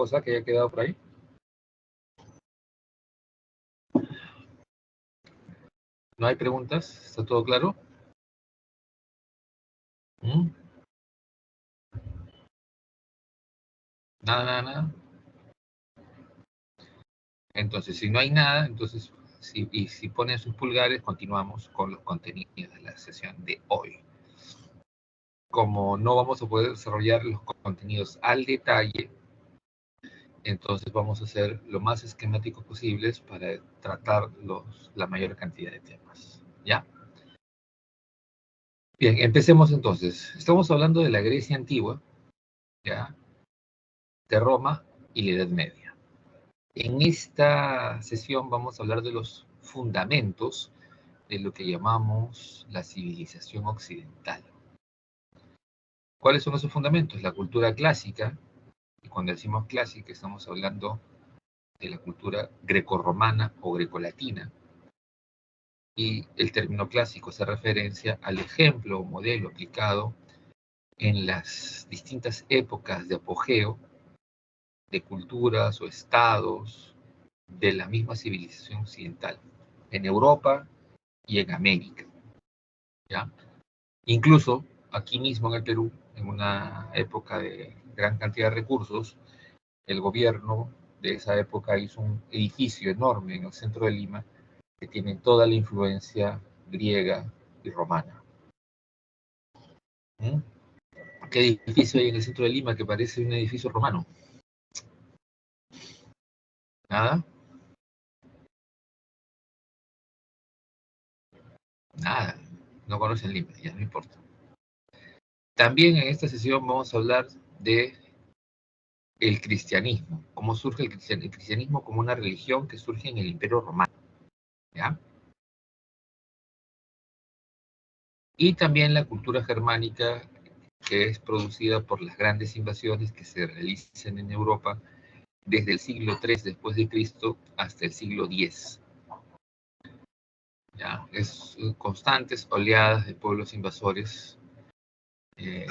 cosa que haya quedado por ahí? ¿No hay preguntas? ¿Está todo claro? ¿Mm? Nada. Entonces, si no hay nada, entonces, si ponen sus pulgares, continuamos con los contenidos de la sesión de hoy. Como no vamos a poder desarrollar los contenidos al detalle, entonces vamos a hacer lo más esquemáticos posibles para tratar la mayor cantidad de temas. ¿Ya? Bien, empecemos entonces. Estamos hablando de la Grecia antigua, ¿ya? De Roma y la Edad Media. En esta sesión vamos a hablar de los fundamentos de lo que llamamos la civilización occidental. ¿Cuáles son esos fundamentos? La cultura clásica, y cuando decimos clásica estamos hablando de la cultura grecorromana o grecolatina, y el término clásico hace referencia al ejemplo o modelo aplicado en las distintas épocas de apogeo de culturas o estados de la misma civilización occidental, en Europa y en América, ¿ya? Incluso aquí mismo en el Perú, en una época de gran cantidad de recursos, el gobierno de esa época hizo un edificio enorme en el centro de Lima que tiene toda la influencia griega y romana. ¿Mm? ¿Qué edificio hay en el centro de Lima que parece un edificio romano? ¿Nada? Nada. No conocen Lima, ya no importa. También en esta sesión vamos a hablar de el cristianismo, cómo surge el cristianismo como una religión que surge en el Imperio Romano, ¿ya? Y también la cultura germánica, que es producida por las grandes invasiones que se realizan en Europa desde el siglo III después de Cristo hasta el siglo X. ¿Ya? Es constantes oleadas de pueblos invasores.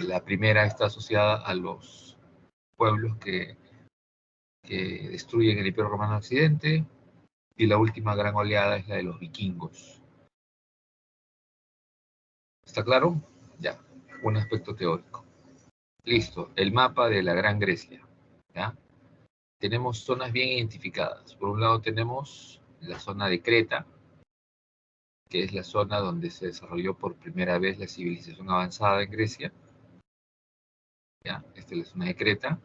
La primera está asociada a los pueblos que destruyen el Imperio Romano Occidente, y la última gran oleada es la de los vikingos. ¿Está claro? Ya, un aspecto teórico. Listo, el mapa de la Gran Grecia. ¿Ya? Tenemos zonas bien identificadas. Por un lado tenemos la zona de Creta, que es la zona donde se desarrolló por primera vez la civilización avanzada en Grecia. ¿Ya? Esta es la zona de Creta.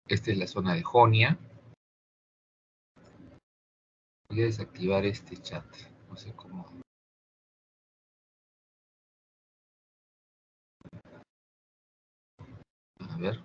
Esta es la zona de Jonia. Voy a desactivar este chat. No sé cómo. A ver.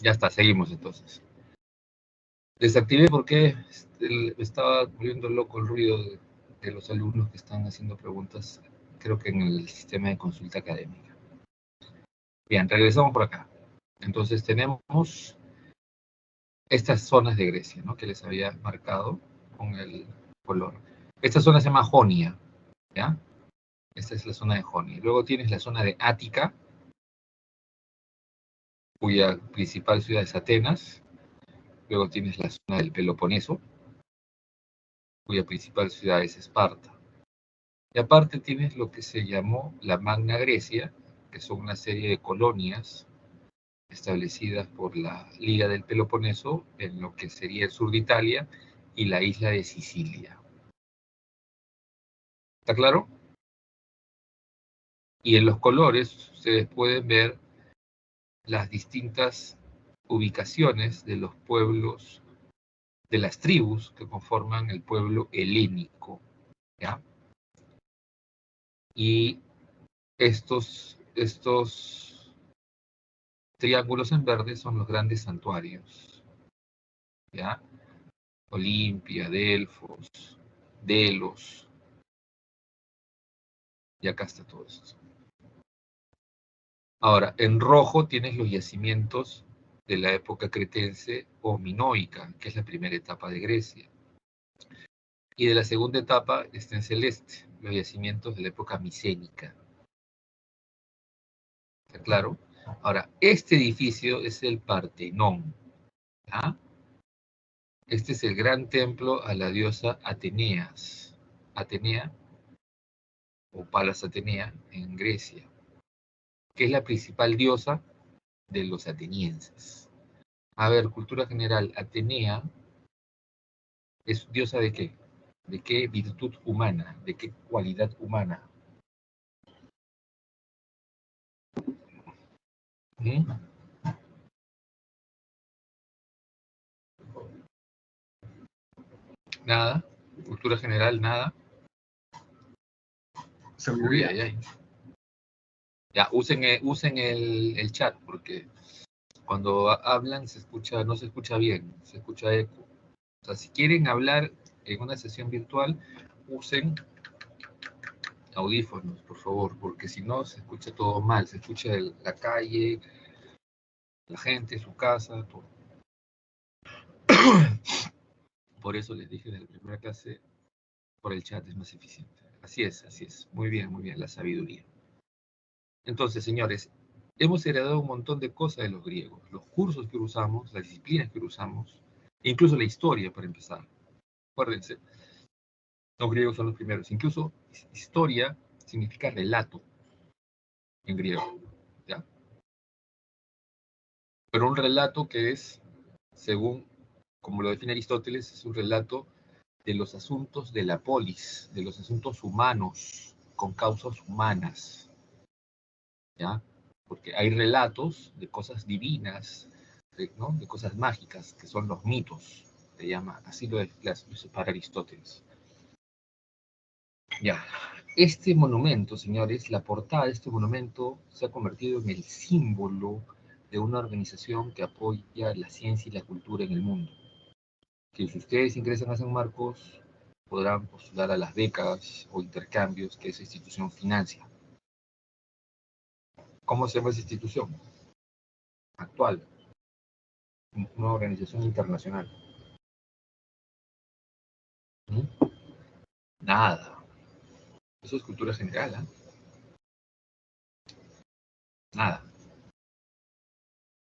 Ya está, seguimos entonces. Desactivé porque estaba volviendo loco el ruido de los alumnos que están haciendo preguntas, creo que en el sistema de consulta académica. Bien, regresamos por acá. Entonces tenemos estas zonas de Grecia, ¿no? Que les había marcado con el color. Esta zona se llama Jonia, ¿ya? Esta es la zona de Jonia. Luego tienes la zona de Ática, cuya principal ciudad es Atenas. Luego tienes la zona del Peloponeso, cuya principal ciudad es Esparta. Y aparte tienes lo que se llamó la Magna Grecia, que son una serie de colonias establecidas por la Liga del Peloponeso en lo que sería el sur de Italia y la isla de Sicilia. ¿Está claro? Y en los colores ustedes pueden ver las distintas ubicaciones de los pueblos de las tribus que conforman el pueblo helénico, ¿ya? Y estos triángulos en verde son los grandes santuarios, ¿ya? Olimpia, Delfos, Delos, y acá está todo esto. Ahora, en rojo tienes los yacimientos de la época cretense o minoica, que es la primera etapa de Grecia. Y de la segunda etapa está en celeste, los yacimientos de la época micénica. ¿Está claro? Ahora, este edificio es el Partenón, ¿ya? Este es el gran templo a la diosa Ateneas. Atenea, o Palas Atenea, en Grecia, que es la principal diosa de los atenienses. A ver, cultura general, Atenea es diosa de qué? ¿De qué virtud humana? ¿De qué cualidad humana? ¿Mm? Nada. Cultura general, nada. Uy, ay, ay. Ya, usen el chat, porque cuando hablan se escucha, no se escucha bien, se escucha eco. O sea, si quieren hablar en una sesión virtual, usen audífonos, por favor, porque si no se escucha todo mal, se escucha la calle, la gente, su casa, todo. Por eso les dije en la primera clase, por el chat es más eficiente. Así es. Muy bien, la sabiduría. Entonces, señores, hemos heredado un montón de cosas de los griegos. Los cursos que usamos, las disciplinas que usamos, e incluso la historia, para empezar. Acuérdense, los griegos son los primeros. Incluso historia significa relato en griego, ¿ya? Pero un relato que es, según, como lo define Aristóteles, es un relato de los asuntos de la polis, de los asuntos humanos, con causas humanas, ¿ya? Porque hay relatos de cosas divinas, ¿no? De cosas mágicas, que son los mitos, se llama, así lo separa Aristóteles. Ya, este monumento, señores, la portada de este monumento se ha convertido en el símbolo de una organización que apoya la ciencia y la cultura en el mundo. Que si ustedes ingresan a San Marcos, podrán postular a las becas o intercambios que esa institución financia. ¿Cómo se llama esa institución? Actual. Una organización internacional. ¿Mm? Nada. Eso es cultura general, ¿eh? Nada.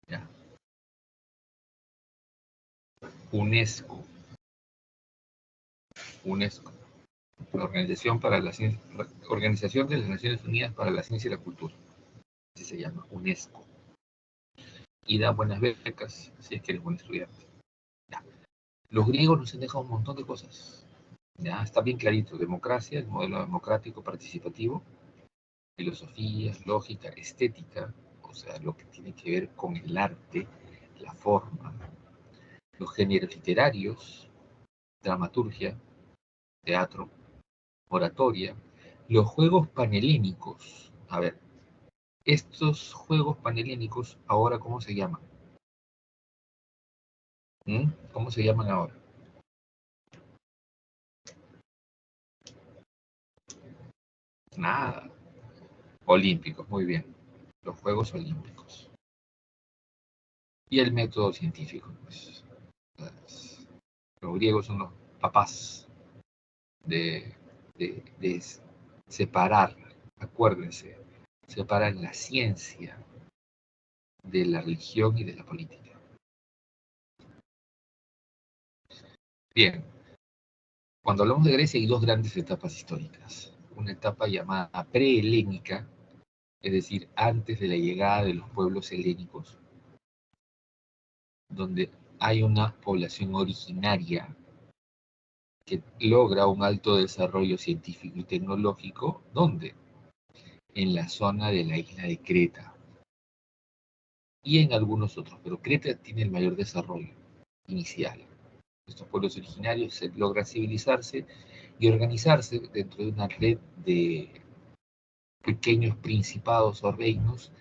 Ya. UNESCO. UNESCO. La Organización Organización de las Naciones Unidas para la Ciencia y la Cultura. Así se llama, UNESCO. Y da buenas becas si es que eres buen estudiante. Ya. Los griegos nos han dejado un montón de cosas. Ya está bien clarito. Democracia, el modelo democrático participativo, filosofía, lógica, estética, o sea, lo que tiene que ver con el arte, la forma, los géneros literarios, dramaturgia, teatro, oratoria, los juegos panhelénicos. A ver, estos juegos panhelénicos, ¿ahora cómo se llaman? ¿Cómo se llaman ahora? Nada. Olímpicos, muy bien. Los Juegos Olímpicos. Y el método científico, pues. Los griegos son los papás de separar, acuérdense, separan la ciencia de la religión y de la política. Bien, cuando hablamos de Grecia hay dos grandes etapas históricas. Una etapa llamada prehelénica, es decir, antes de la llegada de los pueblos helénicos, donde hay una población originaria que logra un alto desarrollo científico y tecnológico, ¿dónde? En la zona de la isla de Creta y en algunos otros, pero Creta tiene el mayor desarrollo inicial. Estos pueblos originarios logran civilizarse y organizarse dentro de una red de pequeños principados o reinos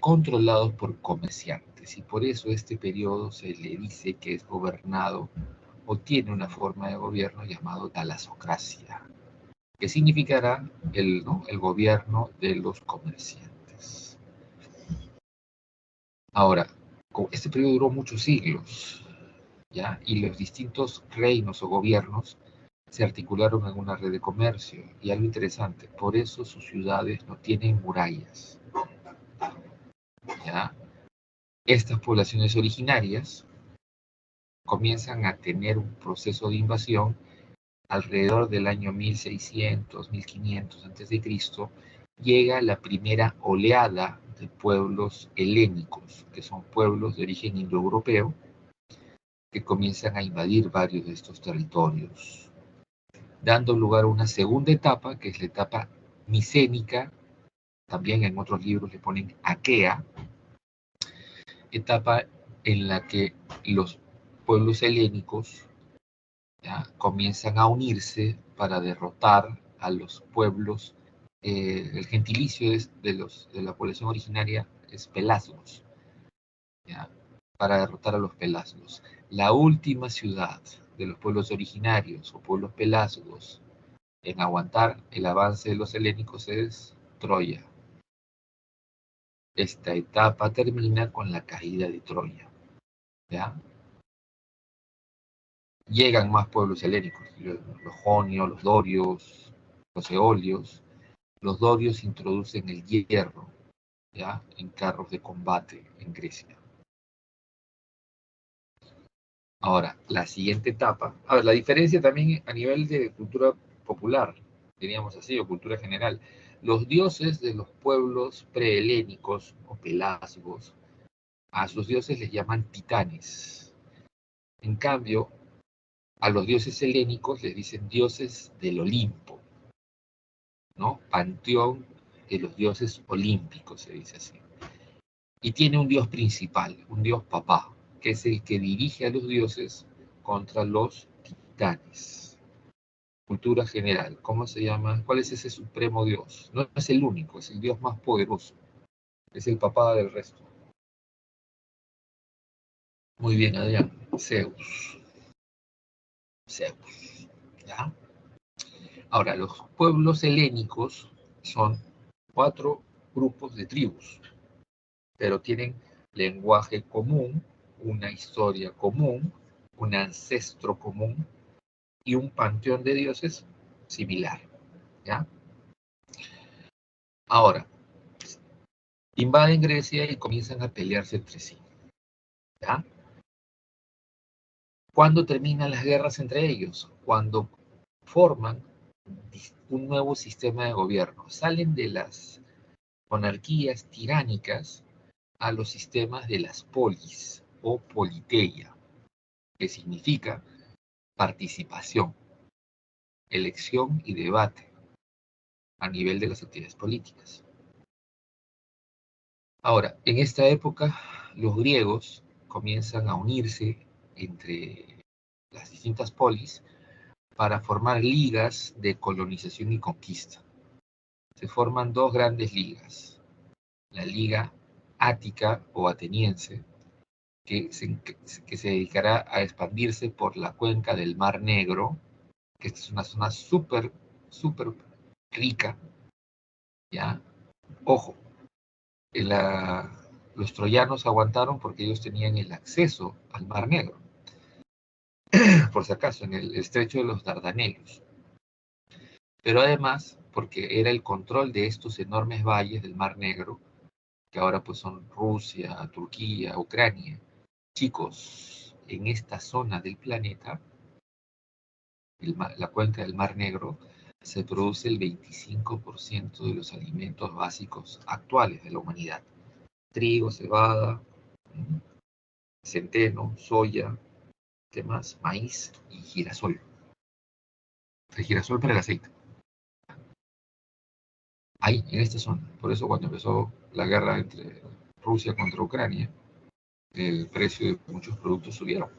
controlados por comerciantes. Y por eso este periodo se le dice que es gobernado o tiene una forma de gobierno llamado talasocracia, que significará el gobierno de los comerciantes. Ahora, este periodo duró muchos siglos, ¿ya? Y los distintos reinos o gobiernos se articularon en una red de comercio. Y algo interesante, por eso sus ciudades no tienen murallas, ¿ya? Estas poblaciones originarias comienzan a tener un proceso de invasión alrededor del año 1600, 1500 a.C., llega la primera oleada de pueblos helénicos, que son pueblos de origen indoeuropeo, que comienzan a invadir varios de estos territorios, dando lugar a una segunda etapa, que es la etapa micénica, también en otros libros le ponen aquea, etapa en la que los pueblos helénicos ¿ya? Comienzan a unirse para derrotar a los pueblos. El gentilicio de la población originaria es pelasgos, ¿ya? Para derrotar a los pelasgos. La última ciudad de los pueblos originarios o pueblos pelasgos en aguantar el avance de los helénicos es Troya. Esta etapa termina con la caída de Troya, ¿ya? Llegan más pueblos helénicos, los jonios, los dorios, los eolios. Los dorios introducen el hierro, ¿ya? En carros de combate en Grecia. Ahora, la siguiente etapa, a ver, la diferencia también a nivel de cultura popular, diríamos así, o cultura general. Los dioses de los pueblos prehelénicos o pelasgos, a sus dioses les llaman titanes. En cambio, a los dioses helénicos les dicen dioses del Olimpo, ¿no? Panteón de los dioses olímpicos, se dice así. Y tiene un dios principal, un dios papá, que es el que dirige a los dioses contra los titanes. Cultura general, ¿cómo se llama? ¿Cuál es ese supremo dios? No es el único, es el dios más poderoso. Es el papá del resto. Muy bien, Adrián. Zeus. Zeus. ¿Ya? Ahora, los pueblos helénicos son 4 grupos de tribus, pero tienen lenguaje común, una historia común, un ancestro común y un panteón de dioses similar, ¿ya? Ahora, invaden Grecia y comienzan a pelearse entre sí, ¿ya? ¿Cuándo terminan las guerras entre ellos? Cuando forman un nuevo sistema de gobierno. Salen de las monarquías tiránicas a los sistemas de las polis o politeia, que significa participación, elección y debate a nivel de las actividades políticas. Ahora, en esta época, los griegos comienzan a unirse entre las distintas polis para formar ligas de colonización y conquista. Se forman 2 grandes ligas. La Liga Ática o Ateniense, que se dedicará a expandirse por la cuenca del Mar Negro, que es una zona súper rica, ¿ya? Ojo, los troyanos aguantaron porque ellos tenían el acceso al Mar Negro, por si acaso, en el estrecho de los Dardanelos. Pero además, porque era el control de estos enormes valles del Mar Negro, que ahora pues son Rusia, Turquía, Ucrania. Chicos, en esta zona del planeta, la cuenca del Mar Negro, se produce el 25% de los alimentos básicos actuales de la humanidad. Trigo, cebada, centeno, soya, ¿qué más? Maíz y girasol. El girasol para el aceite. Ahí, en esta zona. Por eso cuando empezó la guerra entre Rusia contra Ucrania, el precio de muchos productos subieron.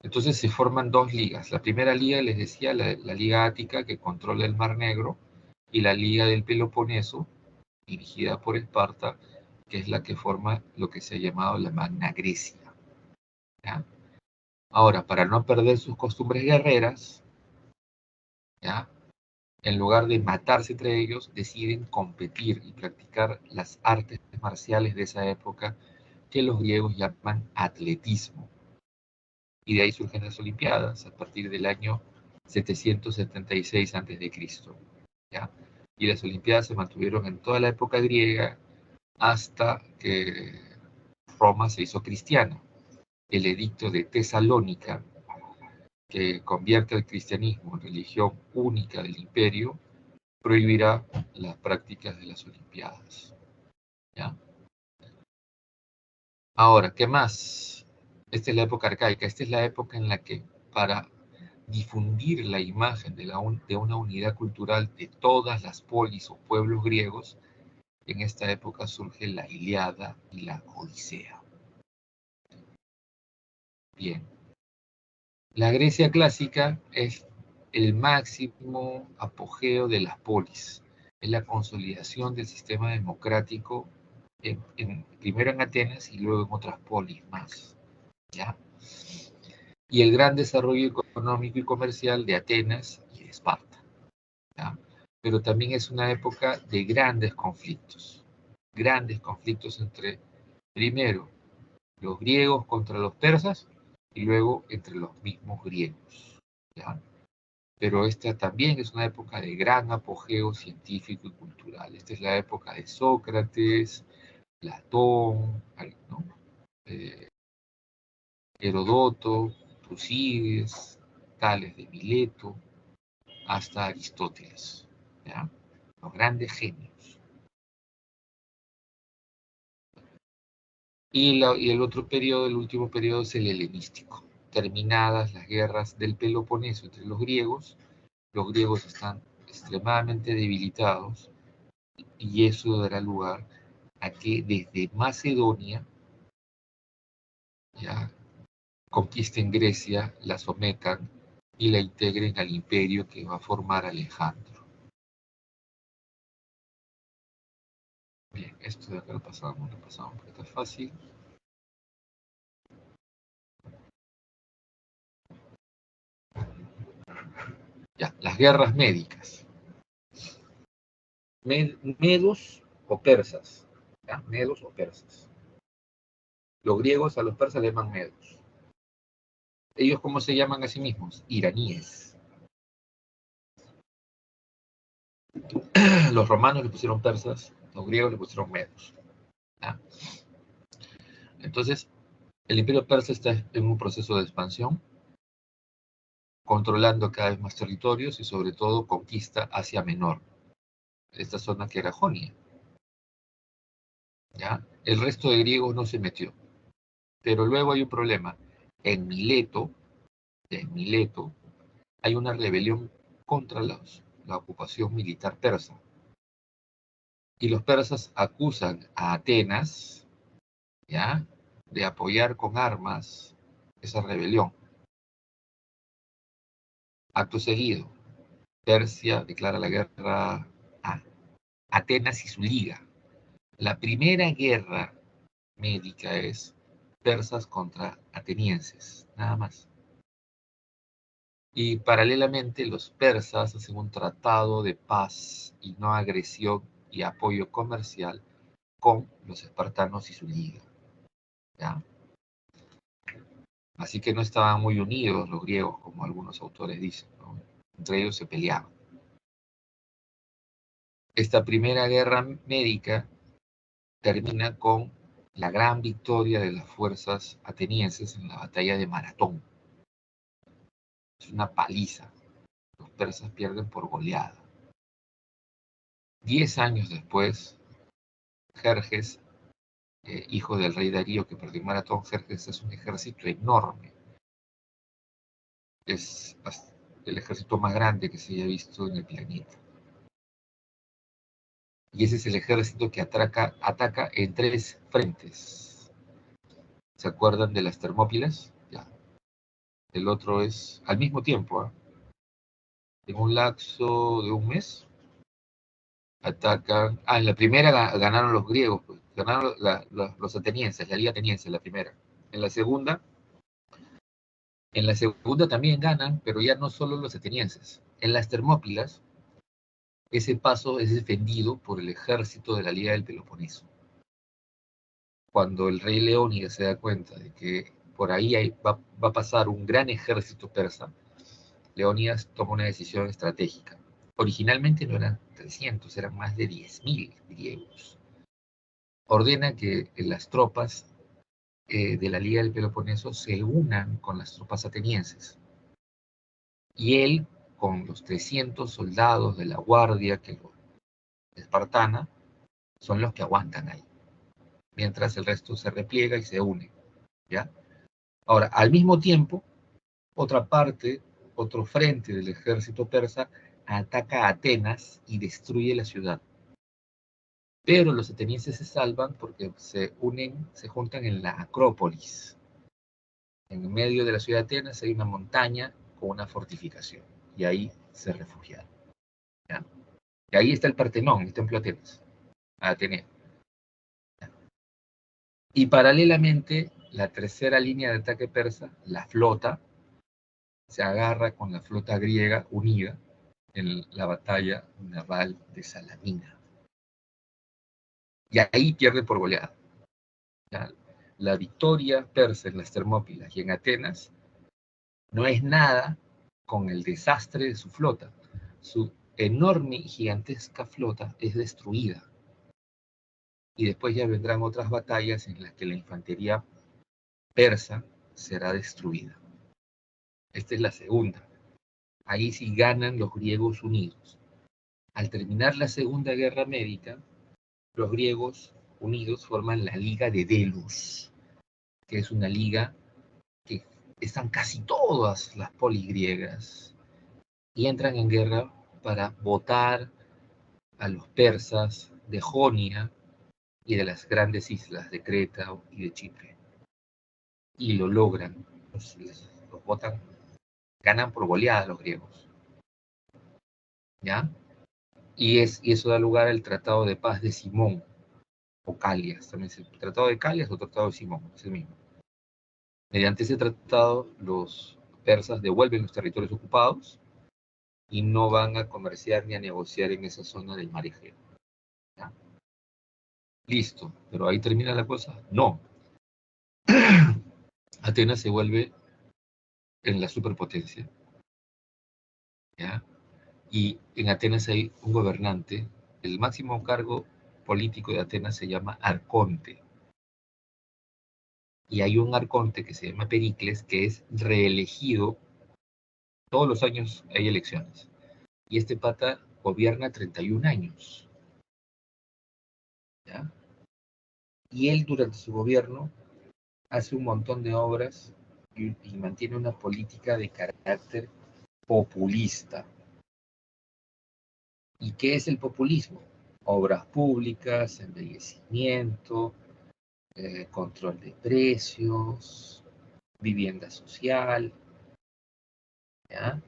Entonces se forman dos ligas. La primera liga, les decía, la Liga Ática, que controla el Mar Negro, y la Liga del Peloponeso, dirigida por Esparta, que es la que forma lo que se ha llamado la Magna Grecia. ¿Ya? Ahora, para no perder sus costumbres guerreras, ¿ya?, en lugar de matarse entre ellos, deciden competir y practicar las artes marciales de esa época que los griegos llaman atletismo. Y de ahí surgen las Olimpiadas a partir del año 776 a.C. ¿Ya? Y las Olimpiadas se mantuvieron en toda la época griega hasta que Roma se hizo cristiana. El edicto de Tesalónica, que convierte el cristianismo en religión única del imperio, prohibirá las prácticas de las Olimpiadas. ¿Ya? Ahora, ¿qué más? Esta es la época arcaica, esta es la época en la que para difundir la imagen de una unidad cultural de todas las polis o pueblos griegos, en esta época surge la Ilíada y la Odisea. Bien, la Grecia clásica es el máximo apogeo de las polis, es la consolidación del sistema democrático primero en Atenas y luego en otras polis más, ¿ya? Y el gran desarrollo económico y comercial de Atenas y de Esparta, ¿ya? Pero también es una época de grandes conflictos entre, primero, los griegos contra los persas y luego entre los mismos griegos, ¿ya? Pero esta también es una época de gran apogeo científico y cultural. Esta es la época de Sócrates, Platón, ¿no?, Herodoto, Tucídides, Tales de Mileto, hasta Aristóteles, ¿ya?, los grandes genios. Y el otro periodo, el último periodo, es el helenístico. Terminadas las guerras del Peloponeso entre los griegos están extremadamente debilitados y eso dará lugar a que desde Macedonia, ya, conquisten Grecia, la sometan y la integren al imperio que va a formar Alejandro. Bien, esto de acá lo pasamos porque está fácil. Ya, las guerras médicas. Medos o persas. ¿Ya? Medos o persas. Los griegos a los persas le llaman medos. ¿Ellos cómo se llaman a sí mismos? Iraníes. Los romanos le pusieron persas, los griegos le pusieron medos. ¿Ya? Entonces, el imperio persa está en un proceso de expansión, controlando cada vez más territorios y sobre todo conquista Asia Menor, esta zona que era Jonia. ¿Ya? El resto de griegos no se metió. Pero luego hay un problema. En Mileto hay una rebelión contra la ocupación militar persa. Y los persas acusan a Atenas, ¿ya?, de apoyar con armas esa rebelión. Acto seguido, Persia declara la guerra a Atenas y su liga. La primera guerra médica es persas contra atenienses, nada más. Y paralelamente los persas hacen un tratado de paz y no agresión y apoyo comercial con los espartanos y su liga, ¿ya? Así que no estaban muy unidos los griegos, como algunos autores dicen, ¿no? Entre ellos se peleaban. Esta primera guerra médica termina con la gran victoria de las fuerzas atenienses en la batalla de Maratón. Es una paliza. Los persas pierden por goleada. 10 años después, Jerjes, hijo del rey Darío que perdió Maratón, Jerjes es un ejército enorme. Es el ejército más grande que se haya visto en el planeta. Y ese es el ejército que ataca en 3 frentes. ¿Se acuerdan de las Termópilas? Ya. el otro es al mismo tiempo, ¿eh? En un lapso de un mes, atacan. En la primera ganaron los griegos, pues, ganaron los atenienses, la liga ateniense, la primera. En la segunda, también ganan, pero ya no solo los atenienses. En las Termópilas, ese paso es defendido por el ejército de la Liga del Peloponeso. Cuando el rey Leónidas se da cuenta de que por ahí va a pasar un gran ejército persa, Leónidas toma una decisión estratégica. Originalmente no eran 300, eran más de 10.000 griegos. Ordena que las tropas de la Liga del Peloponeso se unan con las tropas atenienses. Y él, con los 300 soldados de la guardia que lo espartana, son los que aguantan ahí, mientras el resto se repliega y se une, ¿ya? Ahora, al mismo tiempo, otra parte, otro frente del ejército persa ataca a Atenas y destruye la ciudad. Pero los atenienses se salvan porque se unen, se juntan en la Acrópolis. En medio de la ciudad de Atenas hay una montaña con una fortificación, y ahí se refugiaron, ¿ya? Y ahí está el Partenón, el templo de Atenas, Atenea. Y paralelamente, la tercera línea de ataque persa, la flota, se agarra con la flota griega unida en la batalla naval de Salamina. Y ahí pierde por goleada. ¿Ya? La victoria persa en las Termópilas y en Atenas no es nada con el desastre de su flota. Su enorme y gigantesca flota es destruida. Y después ya vendrán otras batallas en las que la infantería persa será destruida. Esta es la segunda. Ahí sí ganan los griegos unidos. Al terminar la Segunda Guerra Médica, los griegos unidos forman la Liga de Delos, que es una liga que están casi todas las poligriegas y entran en guerra para votar a los persas de Jonia y de las grandes islas de Creta y de Chipre. Y lo logran, los votan, ganan por goleada los griegos, ¿ya? Y eso da lugar al Tratado de Paz de Simón, o Calias, también es el Tratado de Calias o Tratado de Simón, es el mismo. Mediante ese tratado, los persas devuelven los territorios ocupados y no van a comerciar ni a negociar en esa zona del mar Egeo. ¿Ya? Listo, pero ahí termina la cosa. No. Atenas se vuelve en la superpotencia, ¿ya? Y en Atenas hay un gobernante, el máximo cargo político de Atenas se llama arconte. Y hay un arconte que se llama Pericles, que es reelegido. Todos los años hay elecciones. Y este pata gobierna 31 años. ¿Ya? Y él durante su gobierno hace un montón de obras y mantiene una política de carácter populista. ¿Y qué es el populismo? Obras públicas, embellecimiento, control de precios, vivienda social, ¿ya?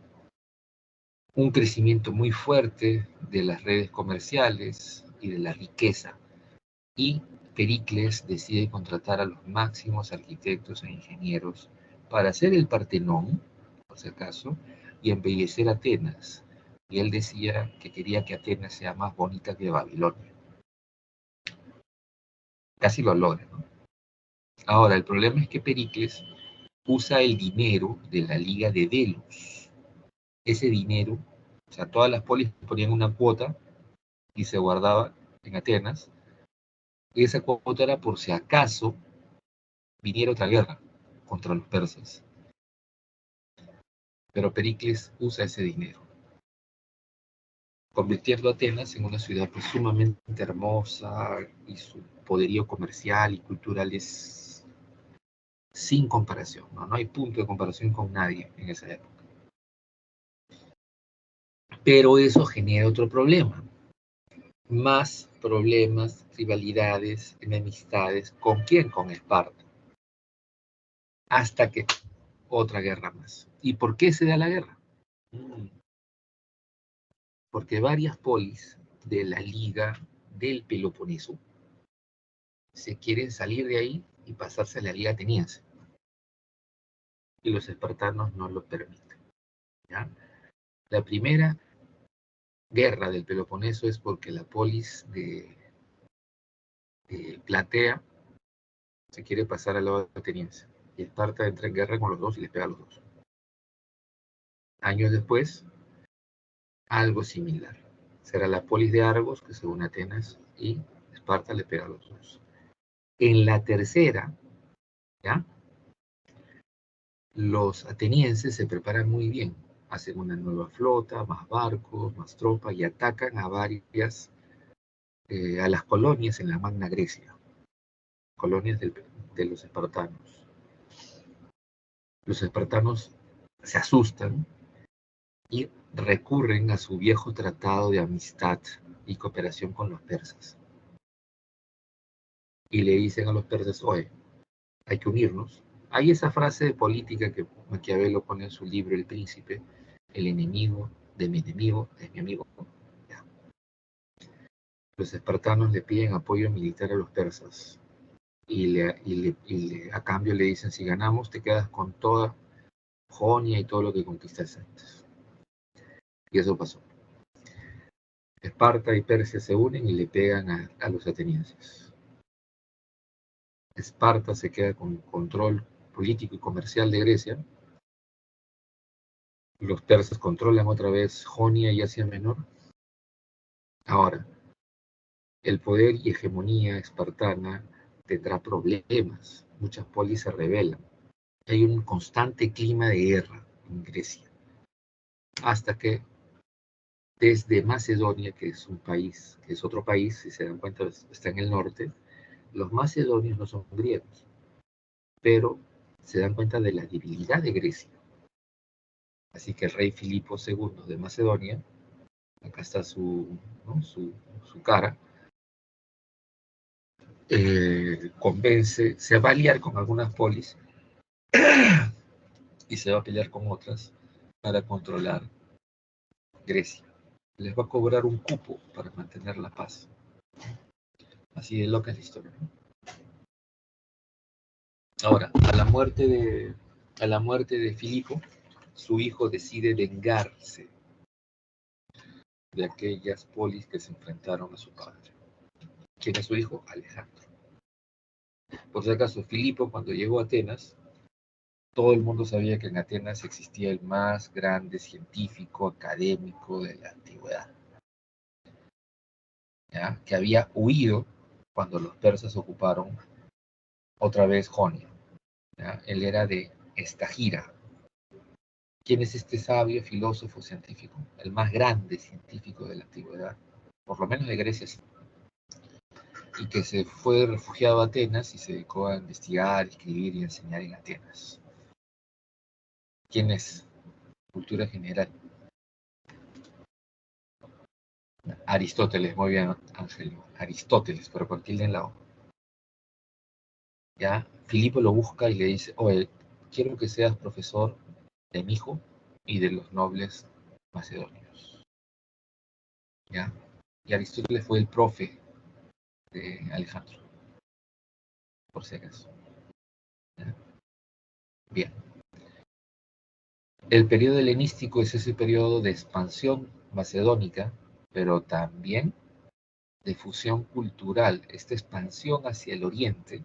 Un crecimiento muy fuerte de las redes comerciales y de la riqueza. Y Pericles decide contratar a los máximos arquitectos e ingenieros para hacer el Partenón, por si acaso, y embellecer Atenas. Y él decía que quería que Atenas sea más bonita que Babilonia. Casi lo logra, ¿no? Ahora, el problema es que Pericles usa el dinero de la Liga de Delos. Ese dinero, o sea, todas las polis ponían una cuota y se guardaba en Atenas. Y esa cuota era por si acaso viniera otra guerra contra los persas. Pero Pericles usa ese dinero, convirtiendo a Atenas en una ciudad pues, sumamente hermosa, y su poderío comercial y cultural es sin comparación, ¿no? No hay punto de comparación con nadie en esa época. Pero eso genera otro problema. Más problemas, rivalidades, enemistades. ¿Con quién? Con Esparta. Hasta que otra guerra más. ¿Y por qué se da la guerra? Porque varias polis de la Liga del Peloponeso se quieren salir de ahí y pasarse a la Liga Ateniense. Y los espartanos no lo permiten. ¿Ya? La primera guerra del Peloponeso es porque la polis de Platea se quiere pasar al lado ateniense. Y Esparta entra en guerra con los dos y les pega a los dos. Años después, algo similar. Será la polis de Argos, que se une a Atenas, y Esparta le pega a los dos. En la tercera, ¿ya? Los atenienses se preparan muy bien. Hacen una nueva flota, más barcos, más tropas, y atacan a varias, a las colonias en la Magna Grecia. Colonias de los espartanos. Los espartanos se asustan y recurren a su viejo tratado de amistad y cooperación con los persas. Y le dicen a los persas, oye, hay que unirnos. Hay esa frase de política que Maquiavelo pone en su libro El Príncipe: el enemigo de mi enemigo es mi amigo. Ya. Los espartanos le piden apoyo militar a los persas y a cambio le dicen, si ganamos te quedas con toda Jonia y todo lo que conquistaste antes. Y eso pasó. Esparta y Persia se unen y le pegan a los atenienses. Esparta se queda con control político y comercial de Grecia. Los persas controlan otra vez Jonia y Asia Menor. Ahora, el poder y hegemonía espartana tendrá problemas. Muchas polis se rebelan. Hay un constante clima de guerra en Grecia. Hasta que desde Macedonia, que es un país, que es otro país, si se dan cuenta, está en el norte, los macedonios no son griegos, pero se dan cuenta de la debilidad de Grecia. Así que el rey Filipo II de Macedonia, acá está su cara, convence, se va a aliar con algunas polis y se va a pelear con otras para controlar Grecia. Les va a cobrar un cupo para mantener la paz. Así de loca es la historia, ¿no? Ahora, a la muerte de Filipo, su hijo decide vengarse de aquellas polis que se enfrentaron a su padre. ¿Quién es su hijo? Alejandro. Por si acaso, Filipo, cuando llegó a Atenas, todo el mundo sabía que en Atenas existía el más grande científico académico de la antigüedad, ¿ya? Que había huido cuando los persas ocuparon otra vez Jonia, ¿ya? Él era de Estagira. ¿Quién es este sabio, filósofo, científico? El más grande científico de la antigüedad, por lo menos de Grecia, sí. Y que se fue refugiado a Atenas y se dedicó a investigar, escribir y enseñar en Atenas. ¿Quién es? Cultura general. Aristóteles, muy bien, Ángel. Aristóteles, pero con tilde en la O. ¿Ya? Filipo lo busca y le dice, oye, quiero que seas profesor de mi hijo y de los nobles macedonios. ¿Ya? Y Aristóteles fue el profe de Alejandro, por si acaso. ¿Ya? Bien. El periodo helenístico es ese periodo de expansión macedónica, pero también de fusión cultural. Esta expansión hacia el oriente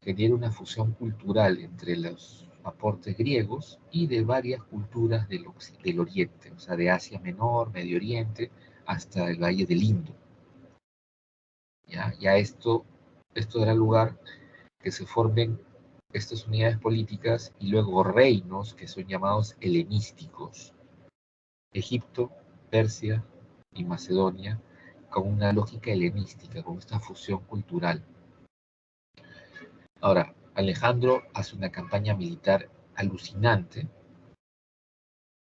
genera una fusión cultural entre los aportes griegos y de varias culturas del oriente, o sea, de Asia Menor, Medio Oriente, hasta el Valle del Indo. Ya esto dará lugar que se formen estas unidades políticas y luego reinos que son llamados helenísticos. Egipto, Persia y Macedonia, con una lógica helenística, con esta fusión cultural. Ahora, Alejandro hace una campaña militar alucinante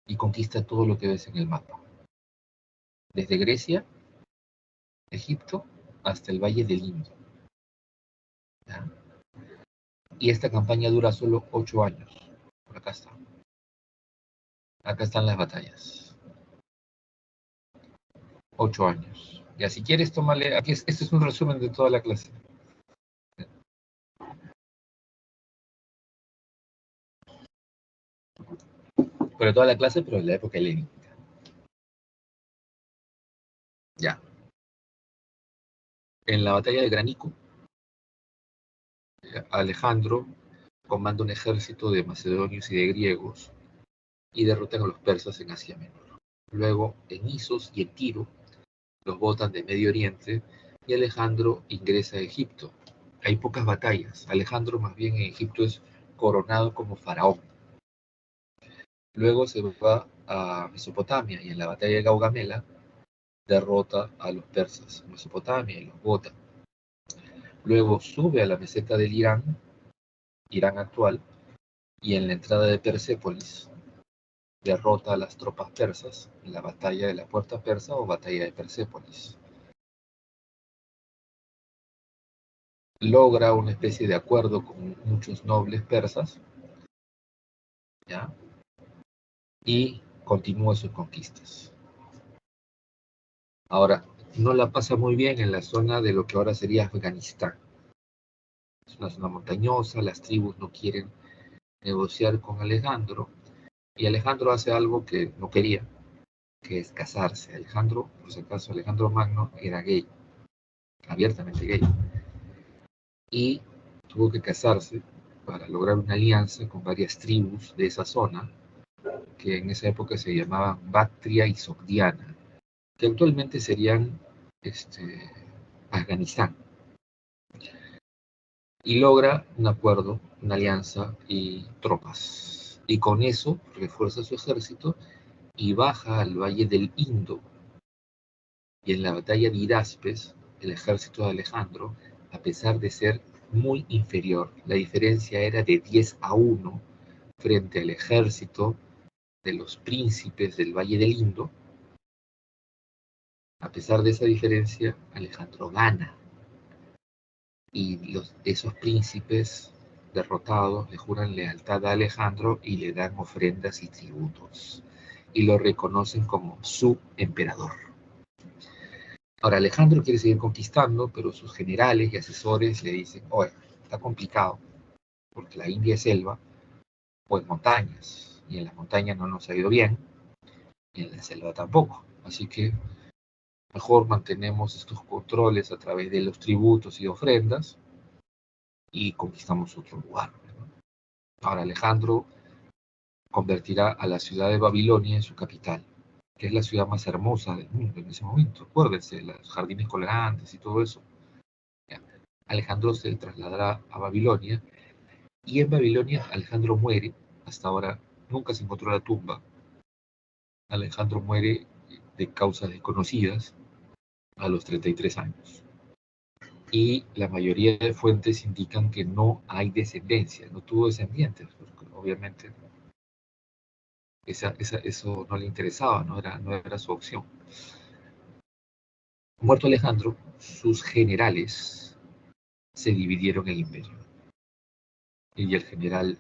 y conquista todo lo que ves en el mapa. Desde Grecia, Egipto, hasta el Valle del Indo. ¿Ya? Y esta campaña dura solo 8 años. acá está. Acá están las batallas. 8 años. Ya, si quieres, tómale, aquí este es un resumen de toda la clase. Pero toda la clase, pero en la época helénica. Ya. En la batalla de Graníco, Alejandro comanda un ejército de macedonios y de griegos y derrotan a los persas en Asia Menor. Luego, en Isos y en Tiro, los botan de Medio Oriente y Alejandro ingresa a Egipto. Hay pocas batallas. Alejandro más bien en Egipto es coronado como faraón. Luego se va a Mesopotamia y en la batalla de Gaugamela derrota a los persas en Mesopotamia y los bota. Luego sube a la meseta del Irán, Irán actual, y en la entrada de Persépolis derrota a las tropas persas en la batalla de la Puerta Persa o batalla de Persépolis. Logra una especie de acuerdo con muchos nobles persas, ¿ya? Y continúa sus conquistas. Ahora, no la pasa muy bien en la zona de lo que ahora sería Afganistán. Es una zona montañosa, las tribus no quieren negociar con Alejandro, y Alejandro hace algo que no quería, que es casarse. Alejandro, por si acaso, Alejandro Magno era gay, abiertamente gay, y tuvo que casarse para lograr una alianza con varias tribus de esa zona, que en esa época se llamaban Bactria y Sogdiana, que actualmente serían Afganistán. Y logra un acuerdo, una alianza y tropas. Y con eso refuerza su ejército y baja al valle del Indo. Y en la batalla de Hidaspes, el ejército de Alejandro, a pesar de ser muy inferior, la diferencia era de 10-1 frente al ejército de los príncipes del valle del Indo. A pesar de esa diferencia, Alejandro gana. Y esos príncipes derrotados le juran lealtad a Alejandro y le dan ofrendas y tributos. Y lo reconocen como su emperador. Ahora, Alejandro quiere seguir conquistando, pero sus generales y asesores le dicen, oye, está complicado, porque la India es selva o es montañas, y en las montañas no nos ha ido bien, y en la selva tampoco. Así que mejor mantenemos estos controles a través de los tributos y ofrendas y conquistamos otro lugar. Ahora, Alejandro convertirá a la ciudad de Babilonia en su capital, que es la ciudad más hermosa del mundo en ese momento. Acuérdense, los jardines colgantes y todo eso. Alejandro se trasladará a Babilonia y en Babilonia Alejandro muere. Hasta ahora nunca se encontró la tumba. Alejandro muere de causas desconocidas a los 33 años. Y la mayoría de fuentes indican que no hay descendencia, no tuvo descendientes, porque obviamente eso no le interesaba, no era su opción. Muerto Alejandro, sus generales se dividieron el imperio. Y el general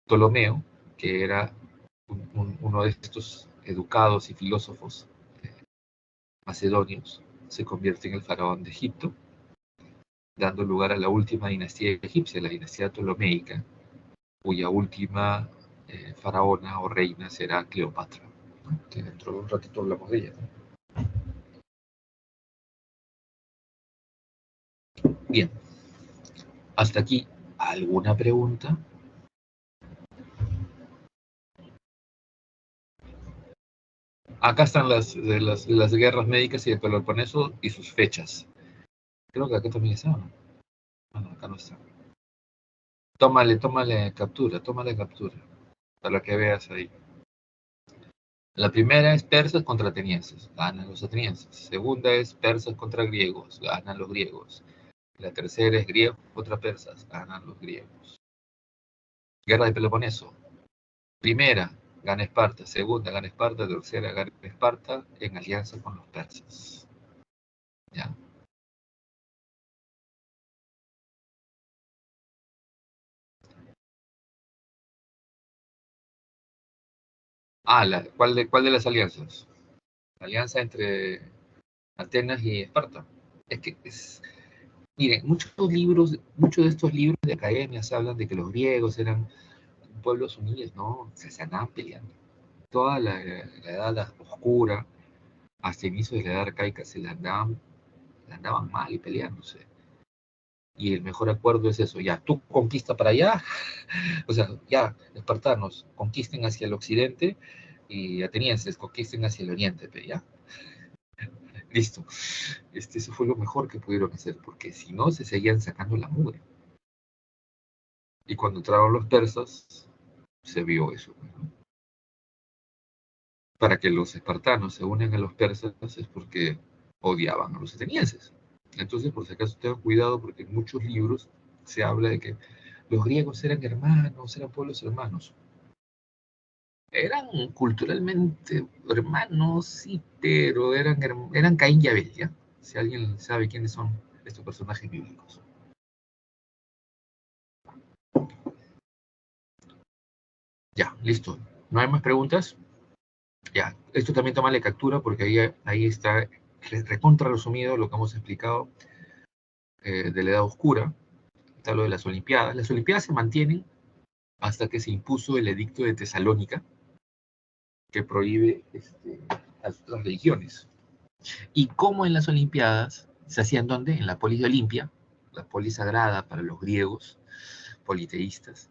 Ptolomeo, que era uno de estos educados y filósofos macedonios, se convierte en el faraón de Egipto, dando lugar a la última dinastía egipcia, la dinastía ptolomeica, cuya última faraona o reina será Cleopatra, ¿no? Que dentro de un ratito hablamos de ella, ¿no? Bien, hasta aquí, ¿alguna pregunta? Acá están las guerras médicas y el Peloponeso y sus fechas. Creo que acá también está, ¿no? Ah, no, acá no está. Tómale captura, para que veas ahí. La primera es persas contra atenienses, ganan los atenienses. Segunda es persas contra griegos, ganan los griegos. La tercera es griegos contra persas, ganan los griegos. Guerra de Peloponeso. Primera, gana Esparta. Segunda, gana Esparta. Tercera, gana Esparta en alianza con los persas. ¿Ya? ¿Cuál de las alianzas? La alianza entre Atenas y Esparta. Es que miren, muchos de estos libros de academias hablan de que los griegos eran pueblos unidos, ¿no? Se andaban peleando. Toda la edad oscura, hasta inicios de la edad arcaica, la andaban mal y peleándose. Y el mejor acuerdo es eso, ya, tú conquista para allá, o sea, ya, espartanos, conquisten hacia el occidente y atenienses conquisten hacia el oriente, ya. Listo. Eso fue lo mejor que pudieron hacer, porque si no, se seguían sacando la mugre. Y cuando entraron los persas, se vio eso, ¿no? Para que los espartanos se unan a los persas es porque odiaban a los atenienses. Entonces, por si acaso, tengan cuidado, porque en muchos libros se habla de que los griegos eran hermanos, eran pueblos hermanos. Eran culturalmente hermanos, sí, pero eran Caín y Abel, ¿ya? Si alguien sabe quiénes son estos personajes bíblicos. Ya, listo. ¿No hay más preguntas? Ya, esto también tómale captura porque ahí está recontra resumido lo que hemos explicado de la Edad Oscura. Está lo de las Olimpiadas. Las Olimpiadas se mantienen hasta que se impuso el Edicto de Tesalónica, que prohíbe a las religiones. Y como en las Olimpiadas se hacían ¿dónde? En la polis de Olimpia, la polis sagrada para los griegos politeístas.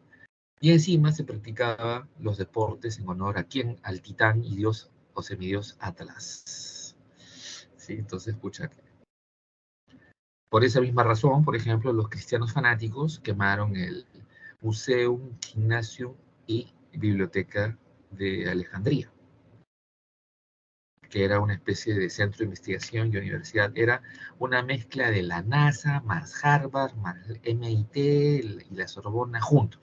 Y encima se practicaban los deportes en honor a quién, al titán y dios o semidios Atlas. ¿Sí? Entonces, escucha. Por esa misma razón, por ejemplo, los cristianos fanáticos quemaron el Museum, Gymnasium y Biblioteca de Alejandría, que era una especie de centro de investigación y universidad. Era una mezcla de la NASA, más Harvard, más MIT y la Sorbona juntos.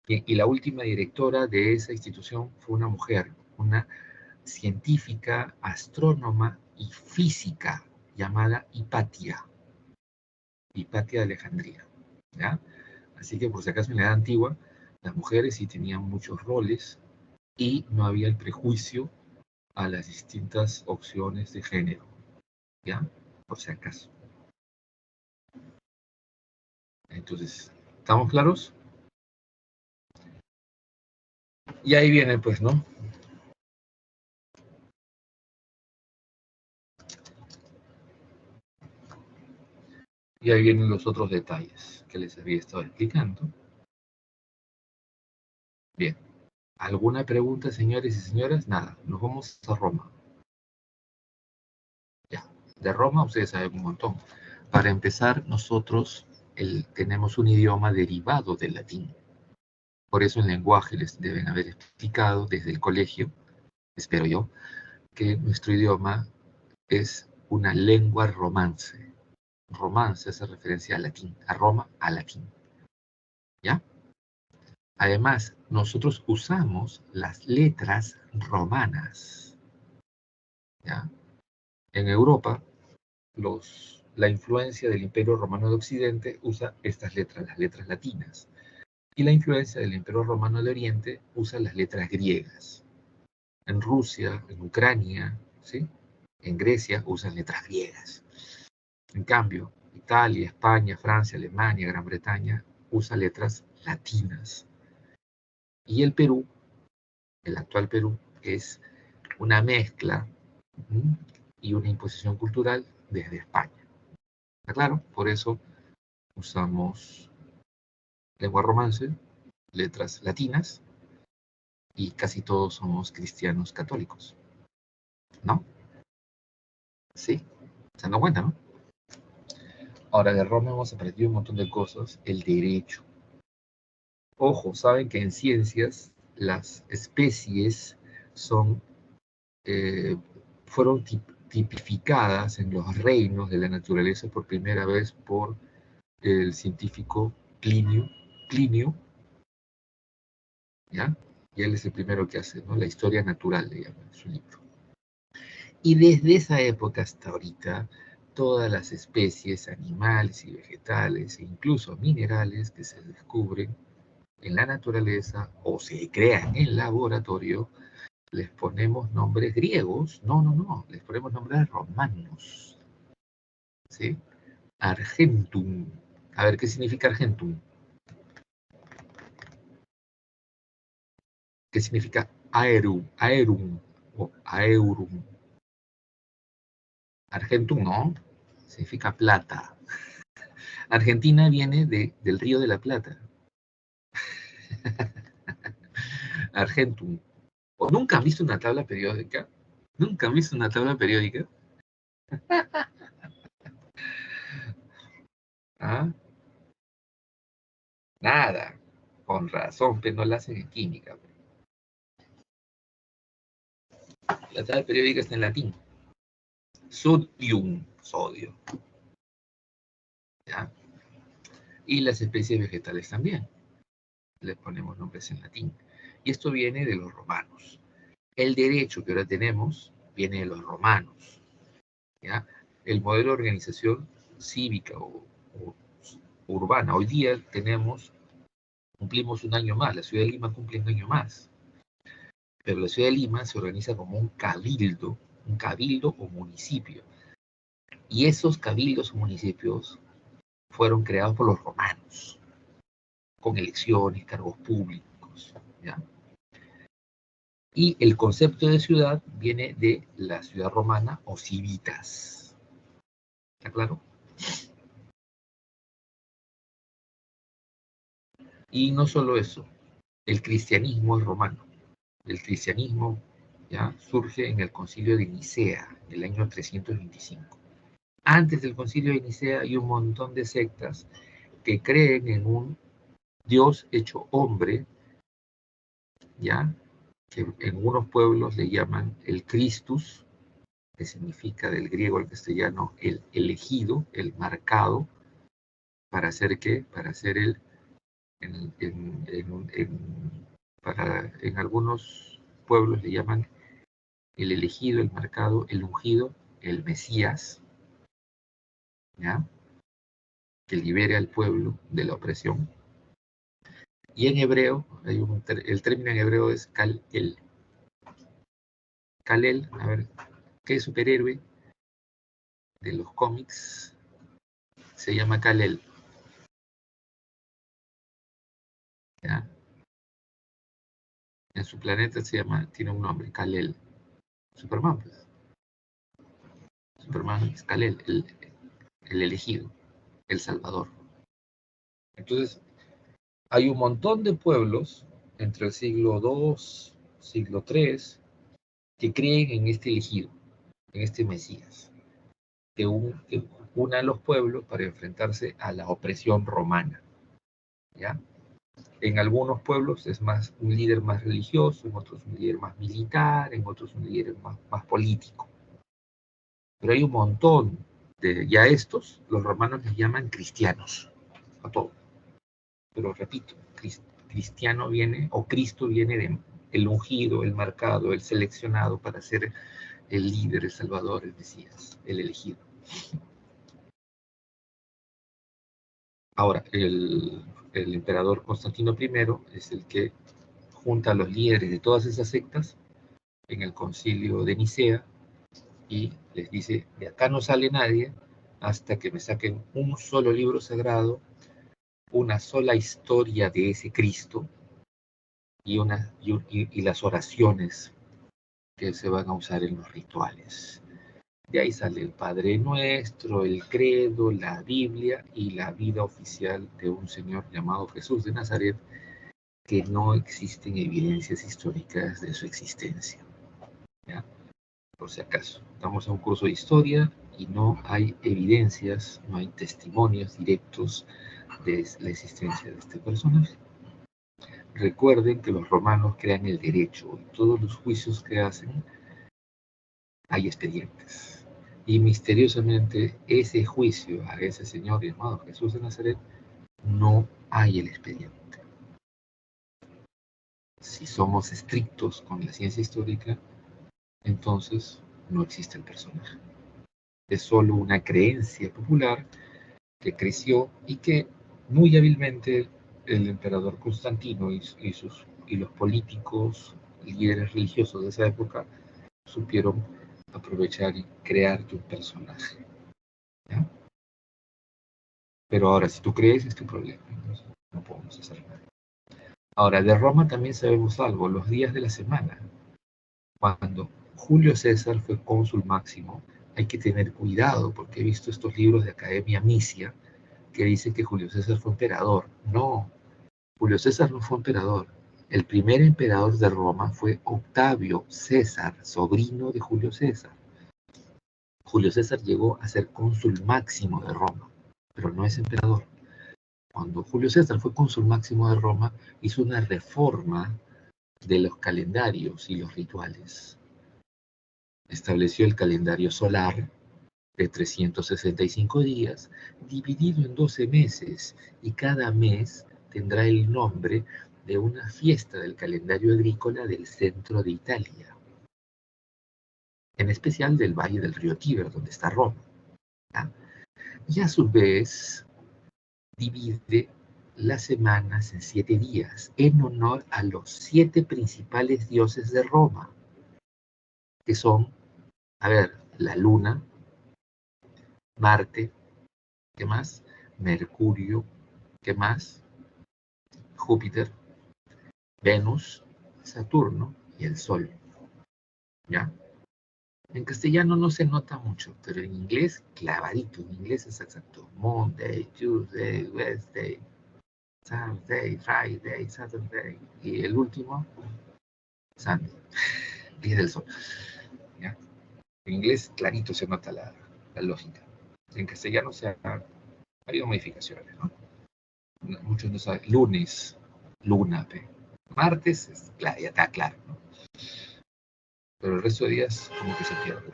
Y la última directora de esa institución fue una mujer, una científica, astrónoma y física llamada Hipatia de Alejandría. ¿Ya? Así que por si acaso en la edad antigua, las mujeres sí tenían muchos roles y no había el prejuicio a las distintas opciones de género. ¿Ya? Por si acaso. Entonces, ¿estamos claros? Y ahí viene, pues, ¿no? Y ahí vienen los otros detalles que les había estado explicando. Bien. ¿Alguna pregunta, señores y señoras? Nada. Nos vamos a Roma. Ya. De Roma ustedes saben un montón. Para empezar, nosotros tenemos un idioma derivado del latín. Por eso el lenguaje les deben haber explicado desde el colegio, espero yo, que nuestro idioma es una lengua romance. Romance hace referencia al latín, a Roma, al latín. ¿Ya? Además, nosotros usamos las letras romanas. ¿Ya? En Europa, la influencia del Imperio Romano de Occidente usa estas letras, las letras latinas. Y la influencia del Imperio Romano de Oriente usa las letras griegas. En Rusia, en Ucrania, ¿sí? En Grecia usan letras griegas. En cambio, Italia, España, Francia, Alemania, Gran Bretaña usan letras latinas. Y el Perú, el actual Perú, es una mezcla y una imposición cultural desde España. ¿Está claro? Por eso usamos lengua romance, letras latinas, y casi todos somos cristianos católicos. ¿No? Sí, se dan cuenta, ¿no? Ahora, de Roma hemos aprendido un montón de cosas. El derecho. Ojo, saben que en ciencias las especies fueron tipificadas en los reinos de la naturaleza por primera vez por el científico Plinio, ¿ya? Y él es el primero que hace, ¿no? La historia natural, le llaman, su libro. Y desde esa época hasta ahorita, todas las especies animales y vegetales, e incluso minerales que se descubren, en la naturaleza o se crean en laboratorio, les ponemos nombres griegos. No, no, no, les ponemos nombres romanos. ¿Sí? Argentum. A ver, ¿qué significa Argentum? ¿Qué significa aerum? Aerum o aeurum. Argentum, ¿no? Significa plata. Argentina viene del Río de la Plata. Argentum. ¿O nunca han visto una tabla periódica? ¿Nunca han visto una tabla periódica? ¿Ah? Nada. Con razón, pero no la hacen en química. La tabla periódica está en latín. Sodium, sodio. ¿Ya? Y las especies vegetales también. Les ponemos nombres en latín. Y esto viene de los romanos. El derecho que ahora tenemos viene de los romanos. ¿Ya? El modelo de organización cívica o urbana. Hoy día cumplimos un año más. La ciudad de Lima cumple un año más. Pero la ciudad de Lima se organiza como un cabildo o municipio. Y esos cabildos o municipios fueron creados por los romanos, con elecciones, cargos públicos, ¿ya? Y el concepto de ciudad viene de la ciudad romana o civitas. ¿Está claro? Y no solo eso, el cristianismo es romano. El cristianismo ya surge en el concilio de Nicea, del año 325. Antes del concilio de Nicea hay un montón de sectas que creen en un Dios hecho hombre, ya, que en unos pueblos le llaman el Christus, que significa del griego al castellano el elegido, el marcado, ¿para hacer qué? Para hacer en algunos pueblos le llaman el elegido, el marcado, el ungido, el Mesías, ¿ya? Que libere al pueblo de la opresión. Y en hebreo, el término en hebreo es Kal-El. Kal-El, a ver, ¿qué superhéroe de los cómics se llama Kal-El? ¿Ya? En su planeta tiene un nombre, Kal-El. Superman, pues. Superman es Kal-El, el elegido, el salvador. Entonces, hay un montón de pueblos entre el siglo II, siglo III, que creen en este elegido, en este Mesías, que una a los pueblos para enfrentarse a la opresión romana. ¿Ya? En algunos pueblos es más un líder más religioso, en otros un líder más militar, en otros un líder más político. Pero hay un montón ya estos, los romanos les llaman cristianos, a todos. Pero repito, cristiano viene, o Cristo viene de el ungido, el marcado, el seleccionado para ser el líder, el salvador, el Mesías, el elegido. Ahora, el emperador Constantino I es el que junta a los líderes de todas esas sectas en el concilio de Nicea y les dice, de acá no sale nadie hasta que me saquen un solo libro sagrado, una sola historia de ese Cristo y las oraciones que se van a usar en los rituales. De ahí sale el Padre Nuestro, el Credo, la Biblia y la vida oficial de un señor llamado Jesús de Nazaret, que no existen evidencias históricas de su existencia. ¿Ya? Por si acaso, estamos en un curso de historia y no hay evidencias, no hay testimonios directos de la existencia de este personaje. Recuerden que los romanos crean el derecho y todos los juicios que hacen hay expedientes. Y misteriosamente ese juicio a ese señor llamado Jesús de Nazaret no hay el expediente. Si somos estrictos con la ciencia histórica, entonces no existe el personaje. Es solo una creencia popular que creció y que muy hábilmente el emperador Constantino y los políticos, líderes religiosos de esa época, supieron aprovechar y crearte un personaje. ¿Ya? Pero ahora, si tú crees, es tu problema. No podemos hacer nada. Ahora, de Roma también sabemos algo, los días de la semana. Cuando Julio César fue cónsul máximo, hay que tener cuidado, porque he visto estos libros de Academia Misia que dicen que Julio César fue emperador. No, Julio César no fue emperador. El primer emperador de Roma fue Octavio César, sobrino de Julio César. Julio César llegó a ser cónsul máximo de Roma, pero no es emperador. Cuando Julio César fue cónsul máximo de Roma, hizo una reforma de los calendarios y los rituales. Estableció el calendario solar de 365 días, dividido en 12 meses, y cada mes tendrá el nombre de una fiesta del calendario agrícola del centro de Italia, en especial del valle del río Tíber, donde está Roma. ¿Ya? Y a su vez divide las semanas en 7 días, en honor a los 7 principales dioses de Roma, que son, a ver, la luna, Marte, ¿qué más? Mercurio, ¿qué más? Júpiter, Venus, Saturno y el Sol. ¿Ya? En castellano no se nota mucho, pero en inglés, clavadito, en inglés es exacto. Monday, Tuesday, Wednesday, Thursday, Friday, Saturday, y el último, Sunday, día del Sol. ¿Ya? En inglés, clarito se nota la lógica. En castellano ha habido modificaciones, ¿no? Muchos no saben. Lunes, luna, martes, claro, ya está claro, ¿no? Pero el resto de días como que se pierde.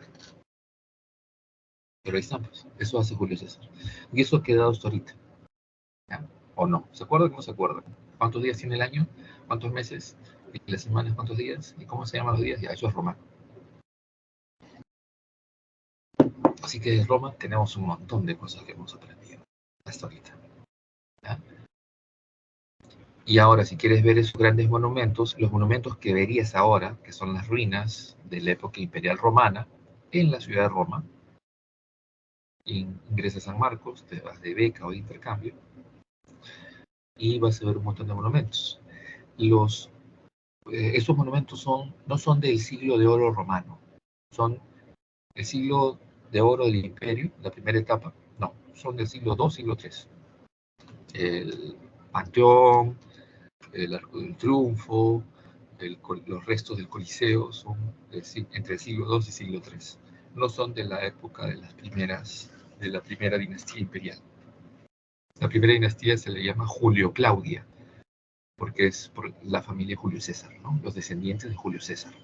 Pero ahí están, pues. Eso hace Julio César. Y eso ha quedado hasta ahorita. ¿Ya? ¿O no? ¿Se acuerdan o no se acuerdan? ¿Cuántos días tiene el año? ¿Cuántos meses? ¿Y las semanas cuántos días? ¿Y cómo se llaman los días? Ya, eso es romano. Así que en Roma tenemos un montón de cosas que hemos aprendido hasta ahorita. ¿Ya? Y ahora, si quieres ver esos grandes monumentos, los monumentos que verías ahora, que son las ruinas de la época imperial romana, en la ciudad de Roma, ingresas a San Marcos, te vas de beca o de intercambio, y vas a ver un montón de monumentos. Esos monumentos no son del siglo de oro romano, son el siglo de oro del imperio, la primera etapa, no, son del siglo II, siglo III. El Panteón, el Arco del Triunfo, los restos del Coliseo son entre el siglo II y siglo III. No son de la época de la primera dinastía imperial. La primera dinastía se le llama Julio Claudia, porque es por la familia Julio César, ¿no? Los descendientes de Julio César.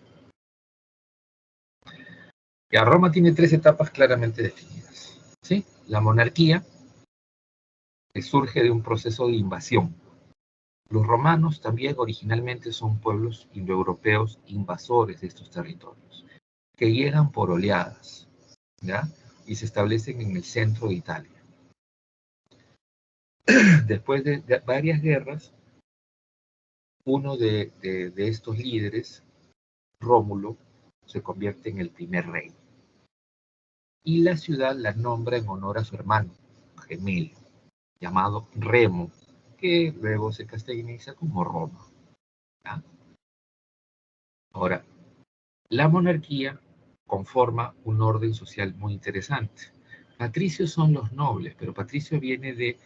Y a Roma tiene 3 etapas claramente definidas, ¿sí? La monarquía, que surge de un proceso de invasión. Los romanos también originalmente son pueblos indoeuropeos invasores de estos territorios, que llegan por oleadas, ¿ya? Y se establecen en el centro de Italia. Después de varias guerras, uno de estos líderes, Rómulo, se convierte en el primer rey. Y la ciudad la nombra en honor a su hermano, gemelo, llamado Remo, que luego se castellaniza como Roma. ¿Ya? Ahora, la monarquía conforma un orden social muy interesante. Patricios son los nobles, pero patricio viene de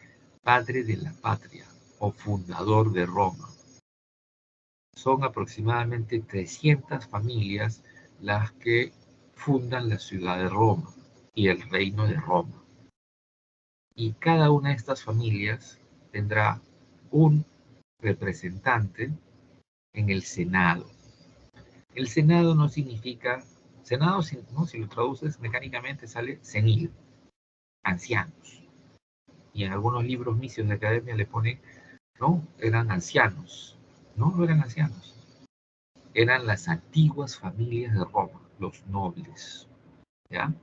padre de la patria o fundador de Roma. Son aproximadamente 300 familias las que fundan la ciudad de Roma y el reino de Roma. Y cada una de estas familias tendrá un representante en el Senado. El Senado no significa, Senado, ¿no? Si lo traduces mecánicamente sale senil, ancianos. Y en algunos libros misios de academia le pone, no, eran ancianos. No eran ancianos. Eran las antiguas familias de Roma, los nobles. ¿Ya?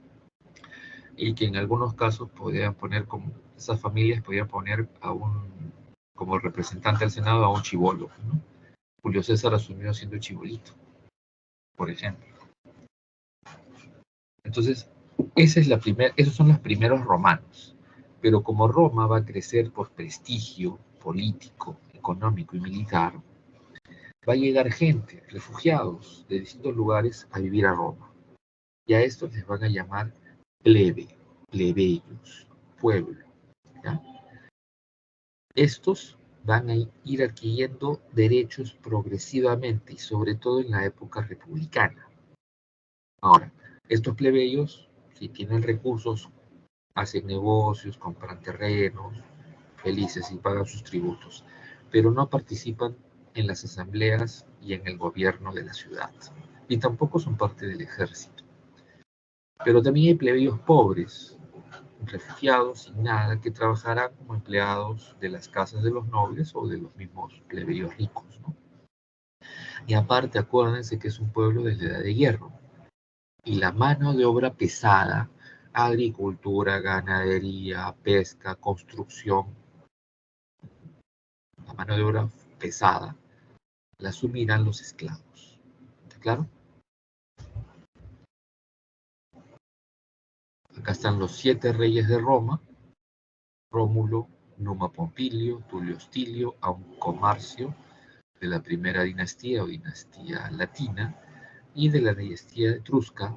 Y que en algunos casos podían poner, como esas familias podían poner a un como representante del Senado a un chibolo, ¿no? Julio César asumió siendo chibolito, por ejemplo. Entonces, esos son los primeros romanos. Pero como Roma va a crecer por prestigio político, económico y militar, va a llegar gente, refugiados de distintos lugares a vivir a Roma. Y a estos les van a llamar plebeyos, pueblo. ¿Ya? Estos van a ir adquiriendo derechos progresivamente y sobre todo en la época republicana. Ahora, estos plebeyos, si tienen recursos, hacen negocios, compran terrenos, felices y pagan sus tributos, pero no participan en las asambleas y en el gobierno de la ciudad, y tampoco son parte del ejército. Pero también hay plebeyos pobres, refugiados sin nada, que trabajarán como empleados de las casas de los nobles o de los mismos plebeyos ricos, ¿no? Y aparte, acuérdense que es un pueblo de la Edad de Hierro, y la mano de obra pesada, agricultura, ganadería, pesca, construcción, la mano de obra pesada, la asumirán los esclavos. ¿Está claro? Acá están los 7 reyes de Roma: Rómulo, Numa Pompilio, Tulio Hostilio, Auco Marcio, de la primera dinastía o dinastía latina, y de la dinastía etrusca.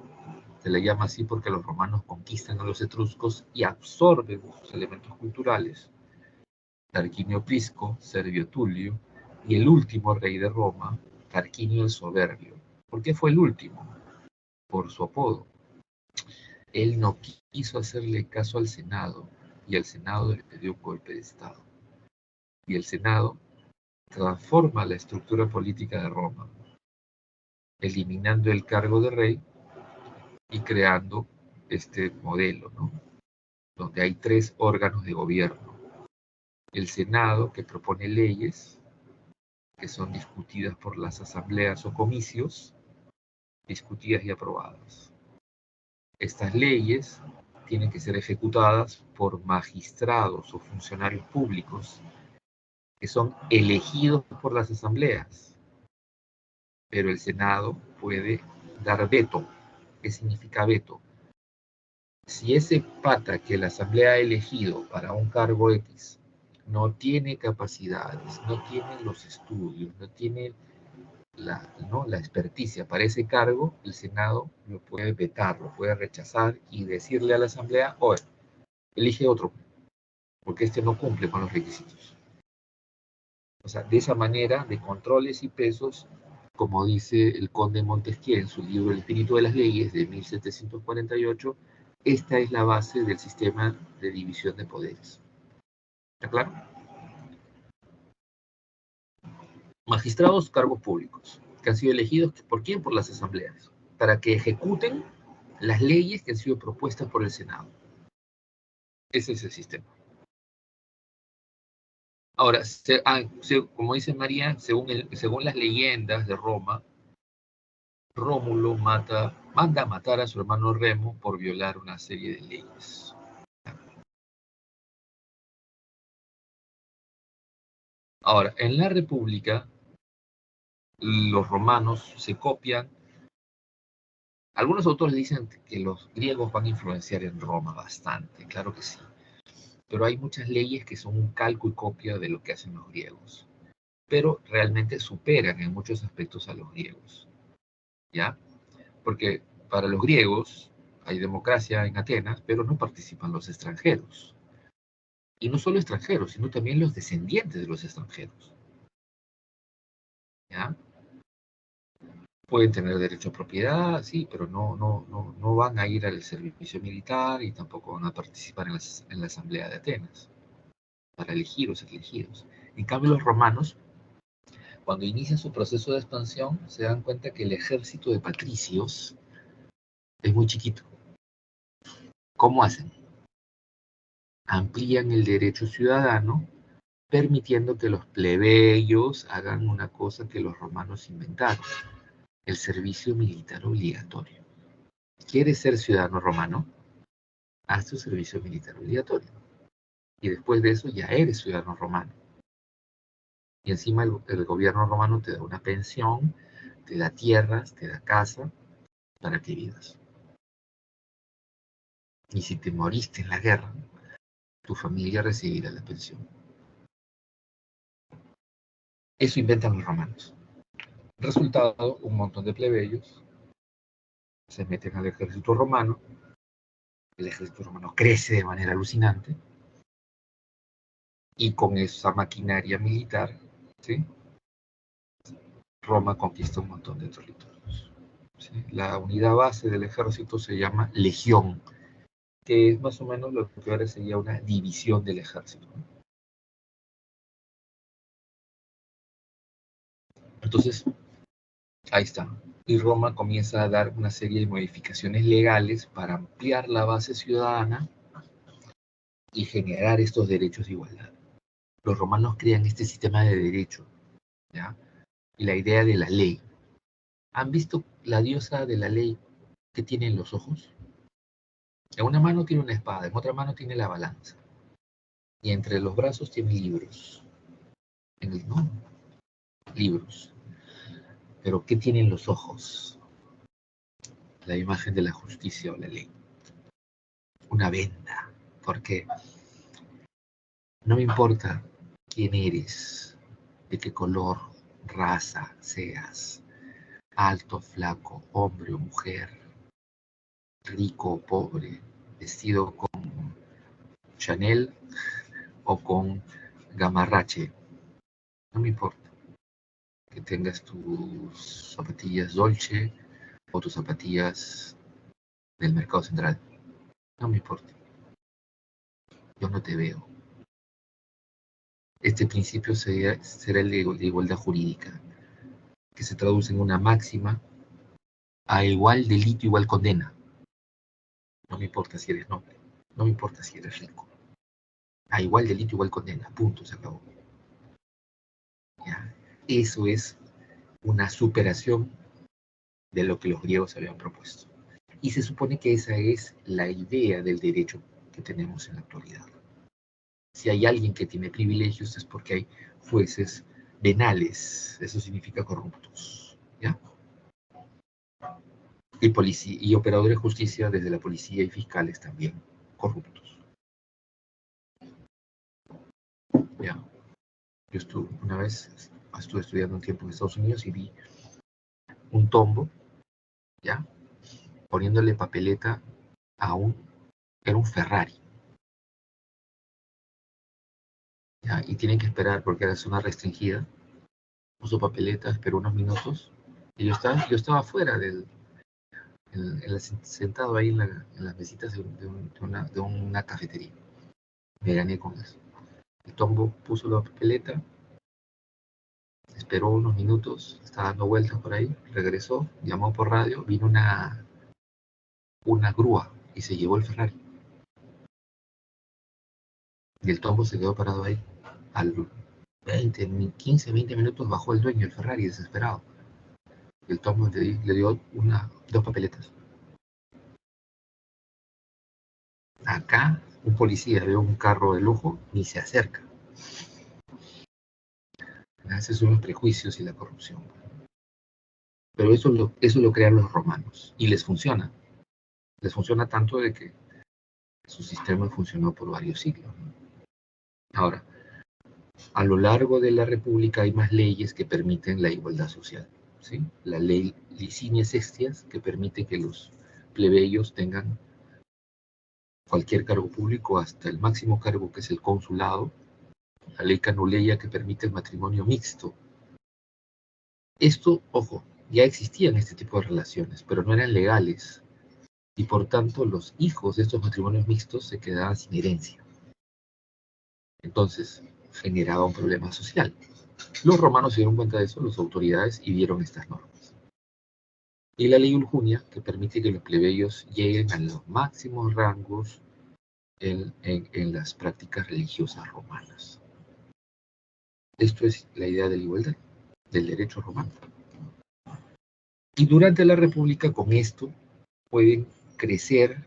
Se le llama así porque los romanos conquistan a los etruscos y absorben sus elementos culturales. Tarquinio Prisco, Servio Tulio, y el último rey de Roma, Tarquinio el Soberbio. ¿Por qué fue el último? Por su apodo. Él no quiso hacerle caso al Senado, y el Senado le dio un golpe de Estado. Y el Senado transforma la estructura política de Roma, eliminando el cargo de rey y creando este modelo, ¿no? Donde hay 3 órganos de gobierno. El Senado, que propone leyes que son discutidas por las asambleas o comicios, discutidas y aprobadas. Estas leyes tienen que ser ejecutadas por magistrados o funcionarios públicos que son elegidos por las asambleas, pero el Senado puede dar veto. ¿Qué significa veto? Si ese pata que la asamblea ha elegido para un cargo X no tiene capacidades, no tiene los estudios, no tiene la experticia para ese cargo, el Senado lo puede vetar, lo puede rechazar y decirle a la asamblea: oye, elige otro, porque este no cumple con los requisitos. O sea, de esa manera, de controles y pesos, como dice el conde Montesquieu en su libro El espíritu de las leyes de 1748, esta es la base del sistema de división de poderes. ¿Está claro? Magistrados, cargos públicos, que han sido elegidos, ¿por quién? Por las asambleas, para que ejecuten las leyes que han sido propuestas por el Senado. Ese es el sistema. Ahora, como dice María, según las leyendas de Roma, Rómulo manda a matar a su hermano Remo por violar una serie de leyes. Ahora, en la República, los romanos se copian. Algunos autores dicen que los griegos van a influenciar en Roma bastante, claro que sí. Pero hay muchas leyes que son un calco y copia de lo que hacen los griegos. Pero realmente superan en muchos aspectos a los griegos. ¿Ya? Porque para los griegos hay democracia en Atenas, pero no participan los extranjeros. Y no solo extranjeros, sino también los descendientes de los extranjeros. ¿Ya? Pueden tener derecho a propiedad, sí, pero no van a ir al servicio militar y tampoco van a participar en la Asamblea de Atenas para elegir o ser elegidos. En cambio, los romanos, cuando inician su proceso de expansión, se dan cuenta que el ejército de patricios es muy chiquito. ¿Cómo hacen? Amplían el derecho ciudadano, permitiendo que los plebeyos hagan una cosa que los romanos inventaron: el servicio militar obligatorio. ¿Quieres ser ciudadano romano? Haz tu servicio militar obligatorio. Y después de eso ya eres ciudadano romano. Y encima el gobierno romano te da una pensión, te da tierras, te da casa, para que vivas. Y si te moriste en la guerra, tu familia recibirá la pensión. Eso inventan los romanos. Resultado, un montón de plebeyos se meten al ejército romano, el ejército romano crece de manera alucinante, y con esa maquinaria militar, ¿sí?, Roma conquista un montón de territorios. ¿Sí? La unidad base del ejército se llama legión, que es más o menos lo que ahora sería una división del ejército. Entonces, ahí está. Y Roma comienza a dar una serie de modificaciones legales para ampliar la base ciudadana y generar estos derechos de igualdad. Los romanos crean este sistema de derecho, ¿ya? Y la idea de la ley. ¿Han visto la diosa de la ley que tiene en los ojos? En una mano tiene una espada, en otra mano tiene la balanza. Y entre los brazos tiene libros. No, libros. Pero ¿qué tienen los ojos? La imagen de la justicia o la ley. Una venda. Porque no me importa quién eres, de qué color, raza seas, alto, flaco, hombre o mujer, rico o pobre, vestido con Chanel o con Gamarrache. No me importa que tengas tus zapatillas Dolce o tus zapatillas del Mercado Central. No me importa. Yo no te veo. Este principio será el de igualdad jurídica, que se traduce en una máxima: a igual delito, igual condena. No me importa si eres noble, no me importa si eres rico. A igual delito, igual condena. Punto, se acabó. ¿Ya? Eso es una superación de lo que los griegos habían propuesto. Y se supone que esa es la idea del derecho que tenemos en la actualidad. Si hay alguien que tiene privilegios es porque hay jueces venales, eso significa corruptos, ¿ya? Y operadores de justicia desde la policía y fiscales también corruptos, ¿ya? Yo una vez estuve estudiando un tiempo en Estados Unidos y vi un tombo, ¿ya?, poniéndole papeleta era un Ferrari, ¿ya? Y tienen que esperar porque era zona restringida. Puso papeleta, esperó unos minutos, y yo estaba afuera sentado ahí en las mesitas de una cafetería. Me gané con eso. El tombo puso la papeleta, esperó unos minutos, estaba dando vueltas por ahí, regresó, llamó por radio, vino una grúa y se llevó el Ferrari. Y el tombo se quedó parado ahí. Al 15, 20 minutos bajó el dueño del Ferrari desesperado. Y el tombo le dio dos papeletas. Acá un policía ve un carro de lujo, ni se acerca. Esos son los prejuicios y la corrupción. Pero eso lo crean los romanos y les funciona. Les funciona tanto de que su sistema funcionó por varios siglos. Ahora, a lo largo de la República hay más leyes que permiten la igualdad social, ¿sí? La ley Licinia Sextias, que permite que los plebeyos tengan cualquier cargo público hasta el máximo cargo, que es el consulado. La ley Canuleia, que permite el matrimonio mixto. Esto, ojo, ya existían este tipo de relaciones, pero no eran legales. Y por tanto, los hijos de estos matrimonios mixtos se quedaban sin herencia. Entonces, generaba un problema social. Los romanos se dieron cuenta de eso, las autoridades, y vieron estas normas. Y la ley Uljunia, que permite que los plebeyos lleguen a los máximos rangos en las prácticas religiosas romanas. Esto es la idea de la igualdad, del derecho romano. Y durante la República, con esto, pueden crecer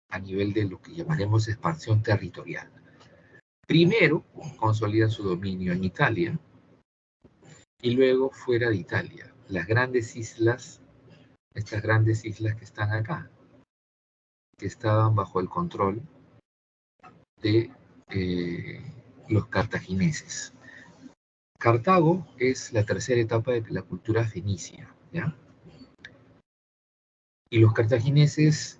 a nivel de lo que llamaremos expansión territorial. Primero, consolidan su dominio en Italia, y luego fuera de Italia. Las grandes islas, estas grandes islas que están acá, que estaban bajo el control de los cartagineses. Cartago es la tercera etapa de la cultura fenicia, ¿ya? Y los cartagineses,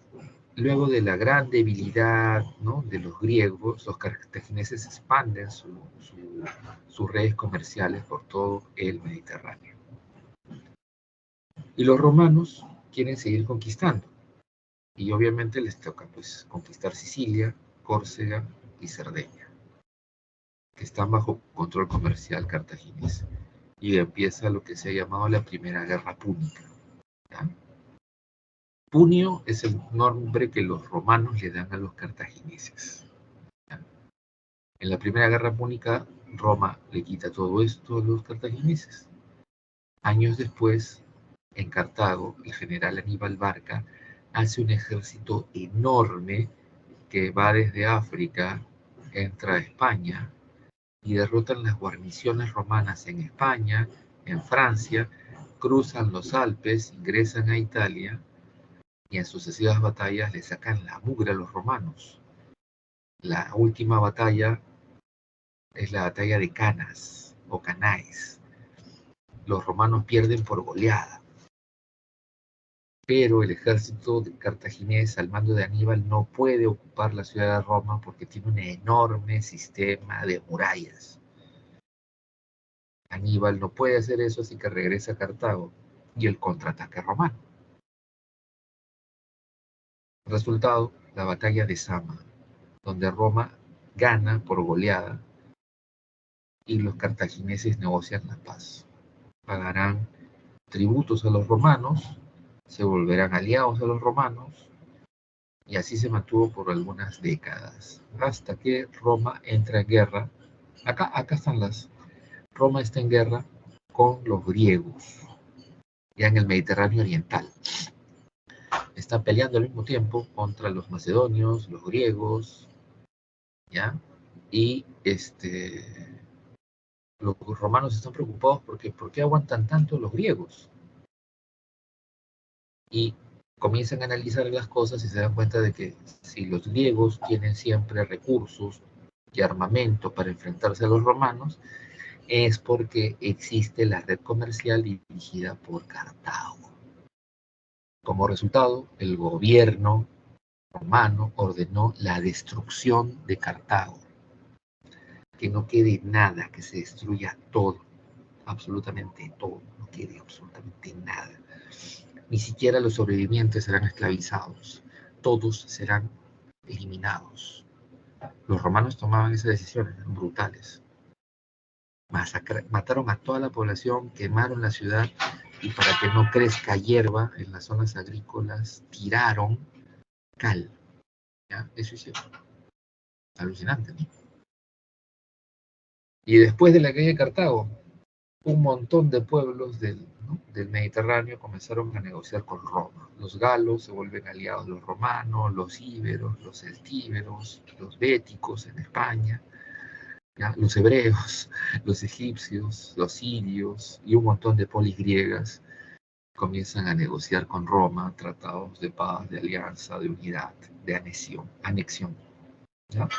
luego de la gran debilidad, ¿no?, de los griegos, los cartagineses expanden sus redes comerciales por todo el Mediterráneo. Y los romanos quieren seguir conquistando. Y obviamente les toca, pues, conquistar Sicilia, Córcega y Cerdeña, que están bajo control comercial cartaginés. Y empieza lo que se ha llamado la Primera Guerra Púnica, ¿ya? Punio es el nombre que los romanos le dan a los cartagineses, ¿ya? En la Primera Guerra Púnica, Roma le quita todo esto a los cartagineses. Años después, en Cartago, el general Aníbal Barca hace un ejército enorme que va desde África, entra a España y derrotan las guarniciones romanas en España, en Francia, cruzan los Alpes, ingresan a Italia y en sucesivas batallas le sacan la mugre a los romanos. La última batalla es la batalla de Canas o Cannae. Los romanos pierden por goleada, pero el ejército cartaginés al mando de Aníbal no puede ocupar la ciudad de Roma porque tiene un enorme sistema de murallas. Aníbal no puede hacer eso, así que regresa a Cartago y el contraataque romano. Resultado, la batalla de Zama, donde Roma gana por goleada y los cartagineses negocian la paz. Pagarán tributos a los romanos, se volverán aliados a los romanos, y así se mantuvo por algunas décadas, hasta que Roma entra en guerra. Acá están Roma está en guerra con los griegos, ya en el Mediterráneo oriental. Están peleando al mismo tiempo contra los macedonios, los griegos, ¿ya? Y los romanos están preocupados porque ¿por qué aguantan tanto los griegos? Y comienzan a analizar las cosas y se dan cuenta de que si los griegos tienen siempre recursos y armamento para enfrentarse a los romanos, es porque existe la red comercial dirigida por Cartago. Como resultado, el gobierno romano ordenó la destrucción de Cartago. Que no quede nada, que se destruya todo, absolutamente todo, no quede absolutamente nada. Ni siquiera los sobrevivientes serán esclavizados, todos serán eliminados. Los romanos tomaban esas decisiones, eran brutales. Mataron a toda la población, quemaron la ciudad y para que no crezca hierba en las zonas agrícolas, tiraron cal. ¿Ya? Eso hicieron. Alucinante, ¿no? Y después de la caída de Cartago, un montón de pueblos del Mediterráneo comenzaron a negociar con Roma. Los galos se vuelven aliados de los romanos, los íberos, los celtíberos, los béticos en España, ¿ya? Los hebreos, los egipcios, los sirios y un montón de polis griegas comienzan a negociar con Roma tratados de paz, de alianza, de unidad, de anexión. ¿Ya?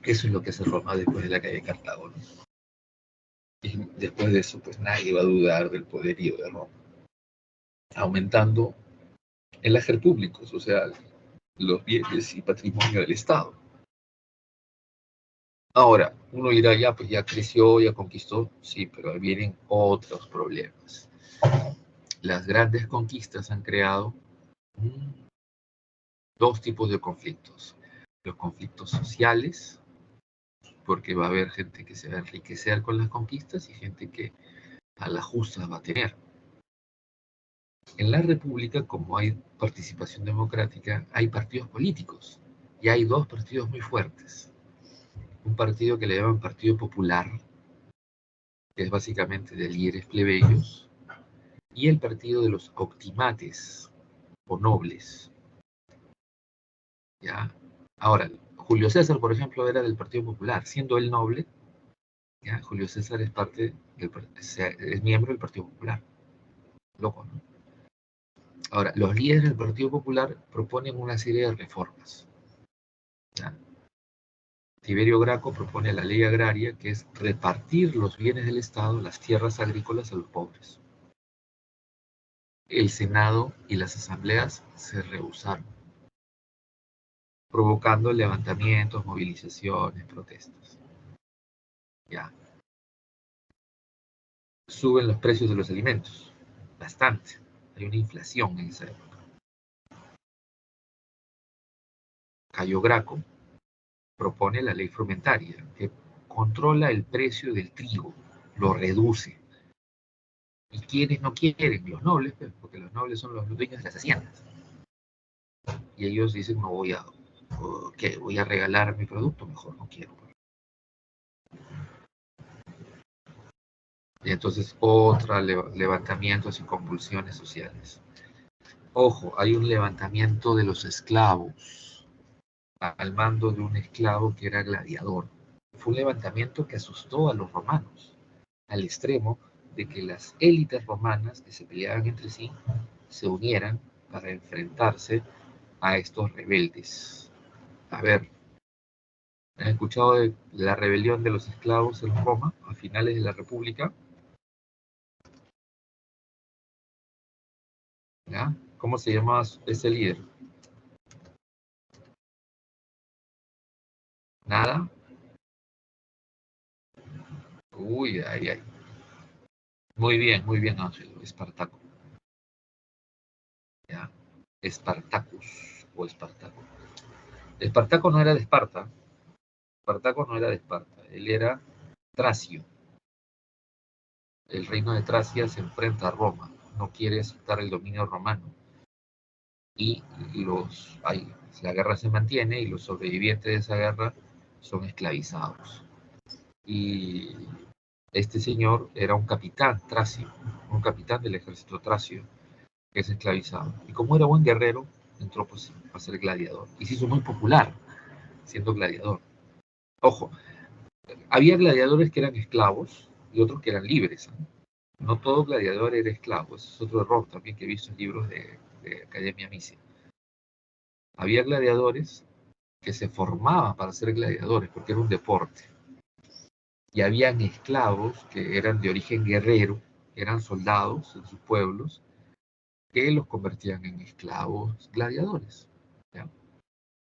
Eso es lo que hace Roma después de la caída de Cartago, ¿no? Y después de eso, pues nadie va a dudar del poderío de Roma, aumentando en hacer públicos, o sea, los bienes y patrimonio del Estado. Ahora, uno dirá, ya, pues ya creció, ya conquistó, sí, pero vienen otros problemas. Las grandes conquistas han creado dos tipos de conflictos. Los conflictos sociales, porque va a haber gente que se va a enriquecer con las conquistas y gente que a la justa va a tener. En la República, como hay participación democrática, hay partidos políticos. Y hay dos partidos muy fuertes. Un partido que le llaman Partido Popular, que es básicamente de líderes plebeyos, y el partido de los optimates, o nobles. ¿Ya? Ahora, Julio César, por ejemplo, era del Partido Popular. Siendo él noble, ¿Ya? Julio César es es miembro del Partido Popular. Loco, ¿no? Ahora, los líderes del Partido Popular proponen una serie de reformas. ¿Ya? Tiberio Graco propone la ley agraria, que es repartir los bienes del Estado, las tierras agrícolas, a los pobres. El Senado y las asambleas se rehusaron, provocando levantamientos, movilizaciones, protestas. Ya. Suben los precios de los alimentos, bastante. Hay una inflación en esa época. Cayo Graco propone la ley frumentaria, que controla el precio del trigo, lo reduce. ¿Y quiénes no quieren? Los nobles, pues, porque los nobles son los dueños de las haciendas. Y ellos dicen, no voy a, ¿qué? Voy a regalar mi producto, mejor no quiero. Y entonces levantamientos y convulsiones sociales. Ojo, hay un levantamiento de los esclavos al mando de un esclavo que era gladiador. Fue un levantamiento que asustó a los romanos, al extremo de que las élites romanas que se peleaban entre sí se unieran para enfrentarse a estos rebeldes. A ver, ¿han escuchado de la rebelión de los esclavos en Roma a finales de la República? ¿Ya? ¿Cómo se llama ese líder? ¿Nada? Uy, ay, ay. Muy bien, Ángelo. Espartaco. ¿Ya? Espartacus o Espartaco. Espartaco no era de Esparta. Espartaco no era de Esparta. Él era tracio. El reino de Tracia se enfrenta a Roma. No quiere aceptar el dominio romano. Y la guerra se mantiene y los sobrevivientes de esa guerra son esclavizados. Y este señor era un capitán tracio, un capitán del ejército tracio, que es esclavizado. Y como era buen guerrero, entró pues, a ser gladiador. Y se hizo muy popular siendo gladiador. Ojo, había gladiadores que eran esclavos y otros que eran libres. No todo gladiador era esclavo. Ese es otro error también que he visto en libros de Academia Misia. Había gladiadores que se formaban para ser gladiadores porque era un deporte. Y habían esclavos que eran de origen guerrero, eran soldados en sus pueblos, que los convertían en esclavos gladiadores, ¿ya?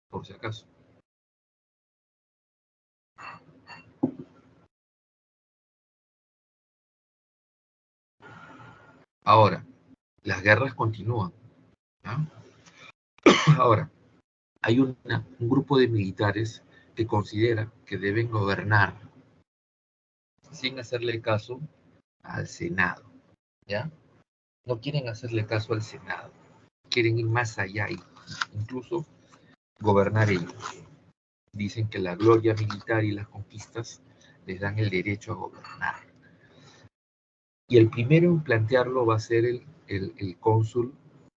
Por si acaso. Ahora, las guerras continúan, ¿ya? Ahora, hay un grupo de militares que considera que deben gobernar sin hacerle caso al Senado, ¿ya? No quieren hacerle caso al Senado, quieren ir más allá y incluso gobernar ellos. Dicen que la gloria militar y las conquistas les dan el derecho a gobernar. Y el primero en plantearlo va a ser el cónsul,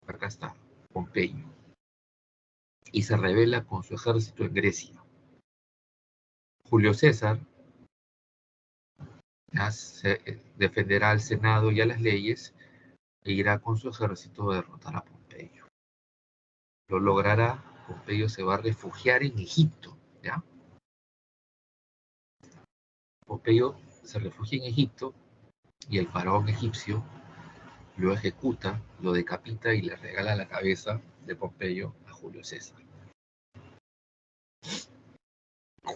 acá está, Pompeyo, y se revela con su ejército en Grecia. Julio César defenderá al Senado y a las leyes e irá con su ejército a derrotar a Pompeyo. Lo logrará, Pompeyo se va a refugiar en Egipto, ¿ya? Pompeyo se refugia en Egipto y el faraón egipcio lo ejecuta, lo decapita y le regala la cabeza de Pompeyo a Julio César.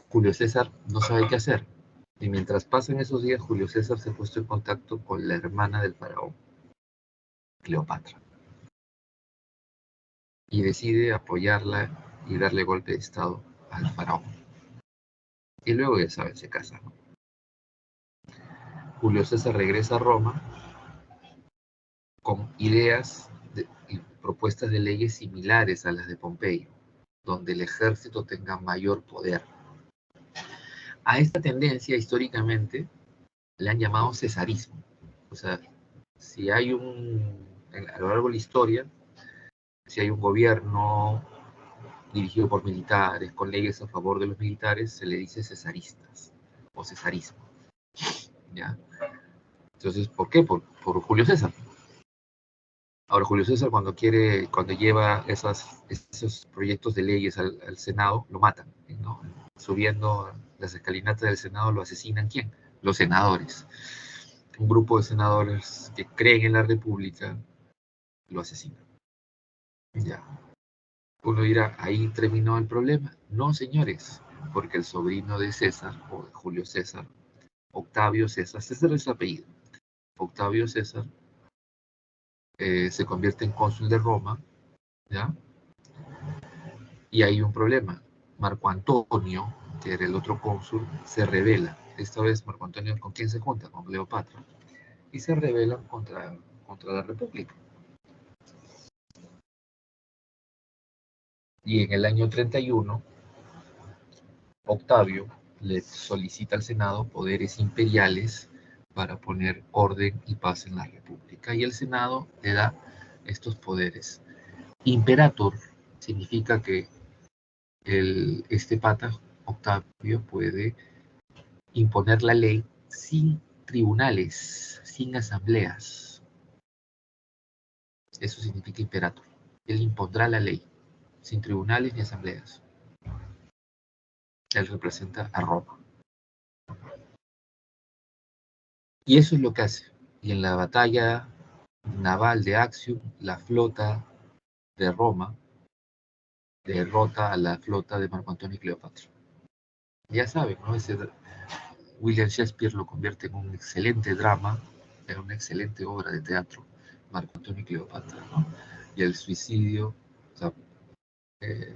Julio César no sabe qué hacer, y mientras pasan esos días, Julio César se ha puesto en contacto con la hermana del faraón, Cleopatra, y decide apoyarla y darle golpe de estado al faraón. Y luego, ya saben, se casan, ¿no? Julio César regresa a Roma con ideas y propuestas de leyes similares a las de Pompeyo, donde el ejército tenga mayor poder. A esta tendencia, históricamente, le han llamado cesarismo. O sea, si hay a lo largo de la historia, si hay un gobierno dirigido por militares, con leyes a favor de los militares, se le dice cesaristas o cesarismo. ¿ya? Entonces, ¿por qué? Por Julio César. Ahora, Julio César cuando lleva esos proyectos de leyes al Senado, lo matan, ¿no? Subiendo las escalinatas del Senado, lo asesinan, ¿quién? Los senadores. Un grupo de senadores que creen en la República lo asesinan. Ya. Uno dirá, ¿ahí terminó el problema? No, señores, porque el sobrino de César, o de Julio César, Octavio César, César es su apellido, Octavio César, se convierte en cónsul de Roma, ¿ya? Y hay un problema. Marco Antonio, que era el otro cónsul, se rebela. Esta vez Marco Antonio, ¿con quién se junta? Con Cleopatra. Y se rebelan contra la República. Y en el año 31, Octavio le solicita al Senado poderes imperiales para poner orden y paz en la República. Y el Senado le da estos poderes. Imperator significa que este pata, Octavio, puede imponer la ley sin tribunales, sin asambleas. Eso significa imperator. Él impondrá la ley, sin tribunales ni asambleas. Él representa a Roma. Y eso es lo que hace. Y en la batalla naval de Actium, la flota de Roma derrota a la flota de Marco Antonio y Cleopatra. Ya saben, ¿no? William Shakespeare lo convierte en un excelente drama, en una excelente obra de teatro, Marco Antonio y Cleopatra, ¿no? Y el suicidio, o sea,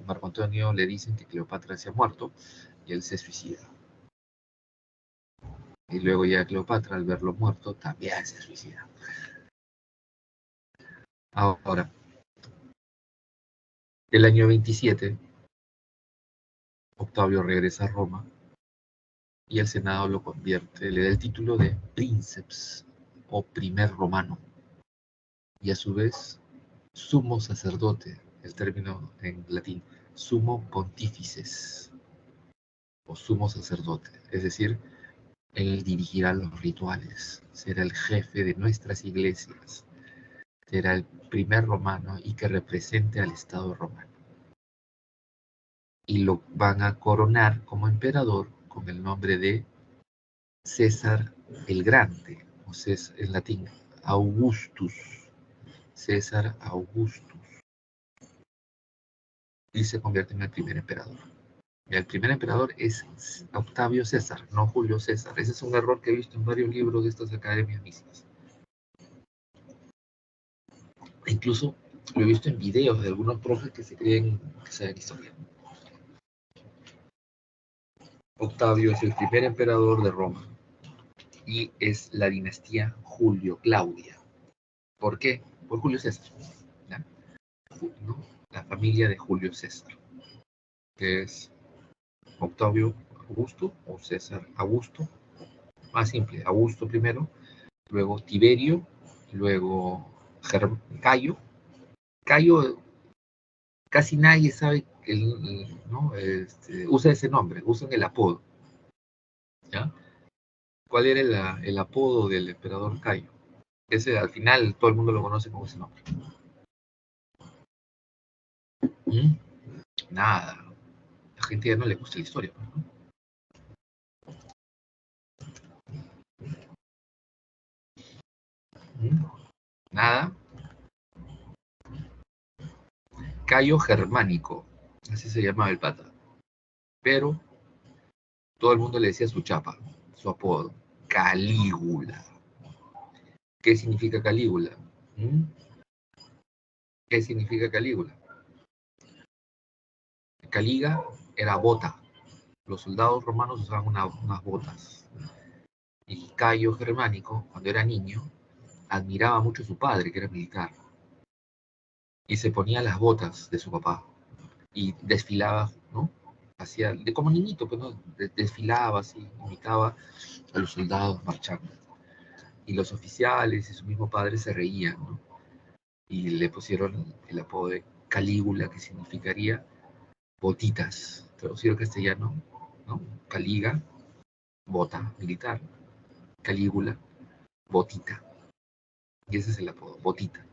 Marco Antonio le dicen que Cleopatra se ha muerto y él se suicida. Y luego ya Cleopatra, al verlo muerto, también se suicida. Ahora, el año 27, Octavio regresa a Roma y el Senado lo convierte, le da el título de Princeps o primer romano y a su vez sumo sacerdote, el término en latín, sumo pontifices o sumo sacerdote, es decir, él dirigirá los rituales, será el jefe de nuestras iglesias, será el primer romano y que represente al Estado romano. Y lo van a coronar como emperador con el nombre de César el Grande, o César, en latín, Augustus, César Augustus, y se convierte en el primer emperador. Y el primer emperador es Octavio César, no Julio César. Ese es un error que he visto en varios libros de estas academias místicas. Incluso lo he visto en videos de algunos profes que se creen que saben historia. Octavio es el primer emperador de Roma y es la dinastía Julio-Claudia. ¿Por qué? Por Julio César, ¿ya? ¿No? La familia de Julio César, que es Octavio Augusto o César Augusto, más simple, Augusto primero, luego Tiberio, luego Cayo. Cayo, casi nadie sabe, ¿no? Usa ese nombre, usan el apodo, ¿ya? ¿Cuál era el apodo del emperador Cayo? Ese al final todo el mundo lo conoce como ese nombre. ¿Mm? Nada, la gente ya no le gusta la historia, ¿no? ¿Mm? Nada. Cayo Germánico, así se llamaba el pata. Pero todo el mundo le decía su chapa, su apodo, Calígula. ¿Qué significa Calígula? ¿Mm? ¿Qué significa Calígula? Caliga era bota. Los soldados romanos usaban unas botas. Y Cayo Germánico, cuando era niño, admiraba mucho a su padre, que era militar. Y se ponía las botas de su papá. Y desfilaba, ¿no? Hacía, como niñito, pues, ¿no? Desfilaba así, imitaba a los soldados marchando. Y los oficiales y su mismo padre se reían, ¿no? Y le pusieron el apodo de Calígula, que significaría botitas, traducido al castellano, ¿no? Caliga, bota militar. Calígula, Botita. Y ese es el apodo, Botita.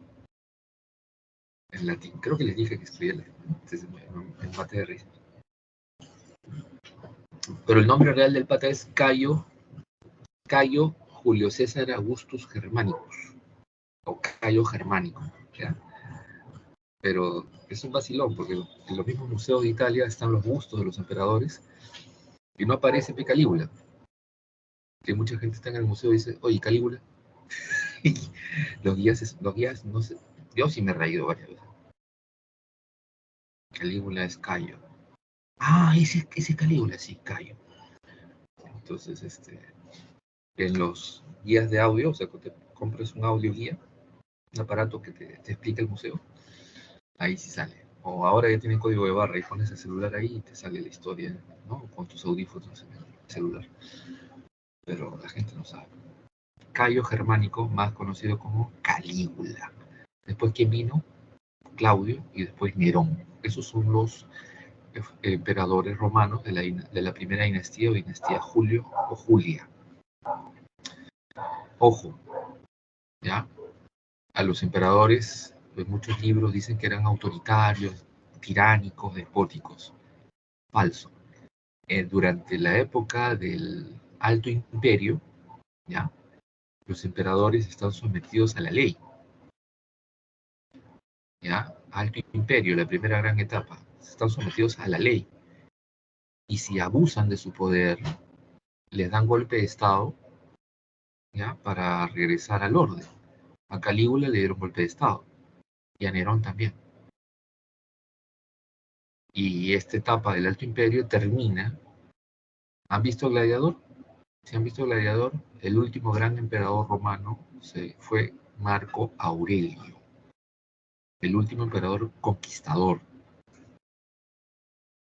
En latín. Creo que les dije que estudié latín. Entonces me maté de risa. Pero el nombre real del pata es Cayo Julio César Augustus Germanicus. O Cayo Germánico. ¿Ya? Pero es un vacilón, porque en los mismos museos de Italia están los bustos de los emperadores y no aparece Calígula. Que mucha gente está en el museo y dice, oye, Calígula. Y los guías, no sé, yo sí me he reído varias veces. Calígula es Cayo. Ah, ese Calígula, sí, Cayo. Entonces, en los guías de audio, o sea, cuando te compras un audio guía, un aparato que te explica el museo, ahí sí sale. O ahora ya tienen código de barra y pones el celular ahí y te sale la historia, ¿no? Con tus audífonos en el celular. Pero la gente no sabe. Cayo Germánico, más conocido como Calígula. Después, ¿quién vino? Claudio y después Nerón. Esos son los emperadores romanos de la primera dinastía o dinastía Julio o Julia. Ojo, ¿ya? A los emperadores, en muchos libros dicen que eran autoritarios, tiránicos, despóticos. Falso. Durante la época del Alto Imperio, ¿ya? Los emperadores están sometidos a la ley. ¿Ya? Alto Imperio, la primera gran etapa, están sometidos a la ley. Y si abusan de su poder, les dan golpe de Estado, ¿ya? Para regresar al orden. A Calígula le dieron golpe de Estado. Y a Nerón también. Y esta etapa del Alto Imperio termina. ¿Han visto Gladiador? Si han visto Gladiador, el último gran emperador romano fue Marco Aurelio. El último emperador conquistador.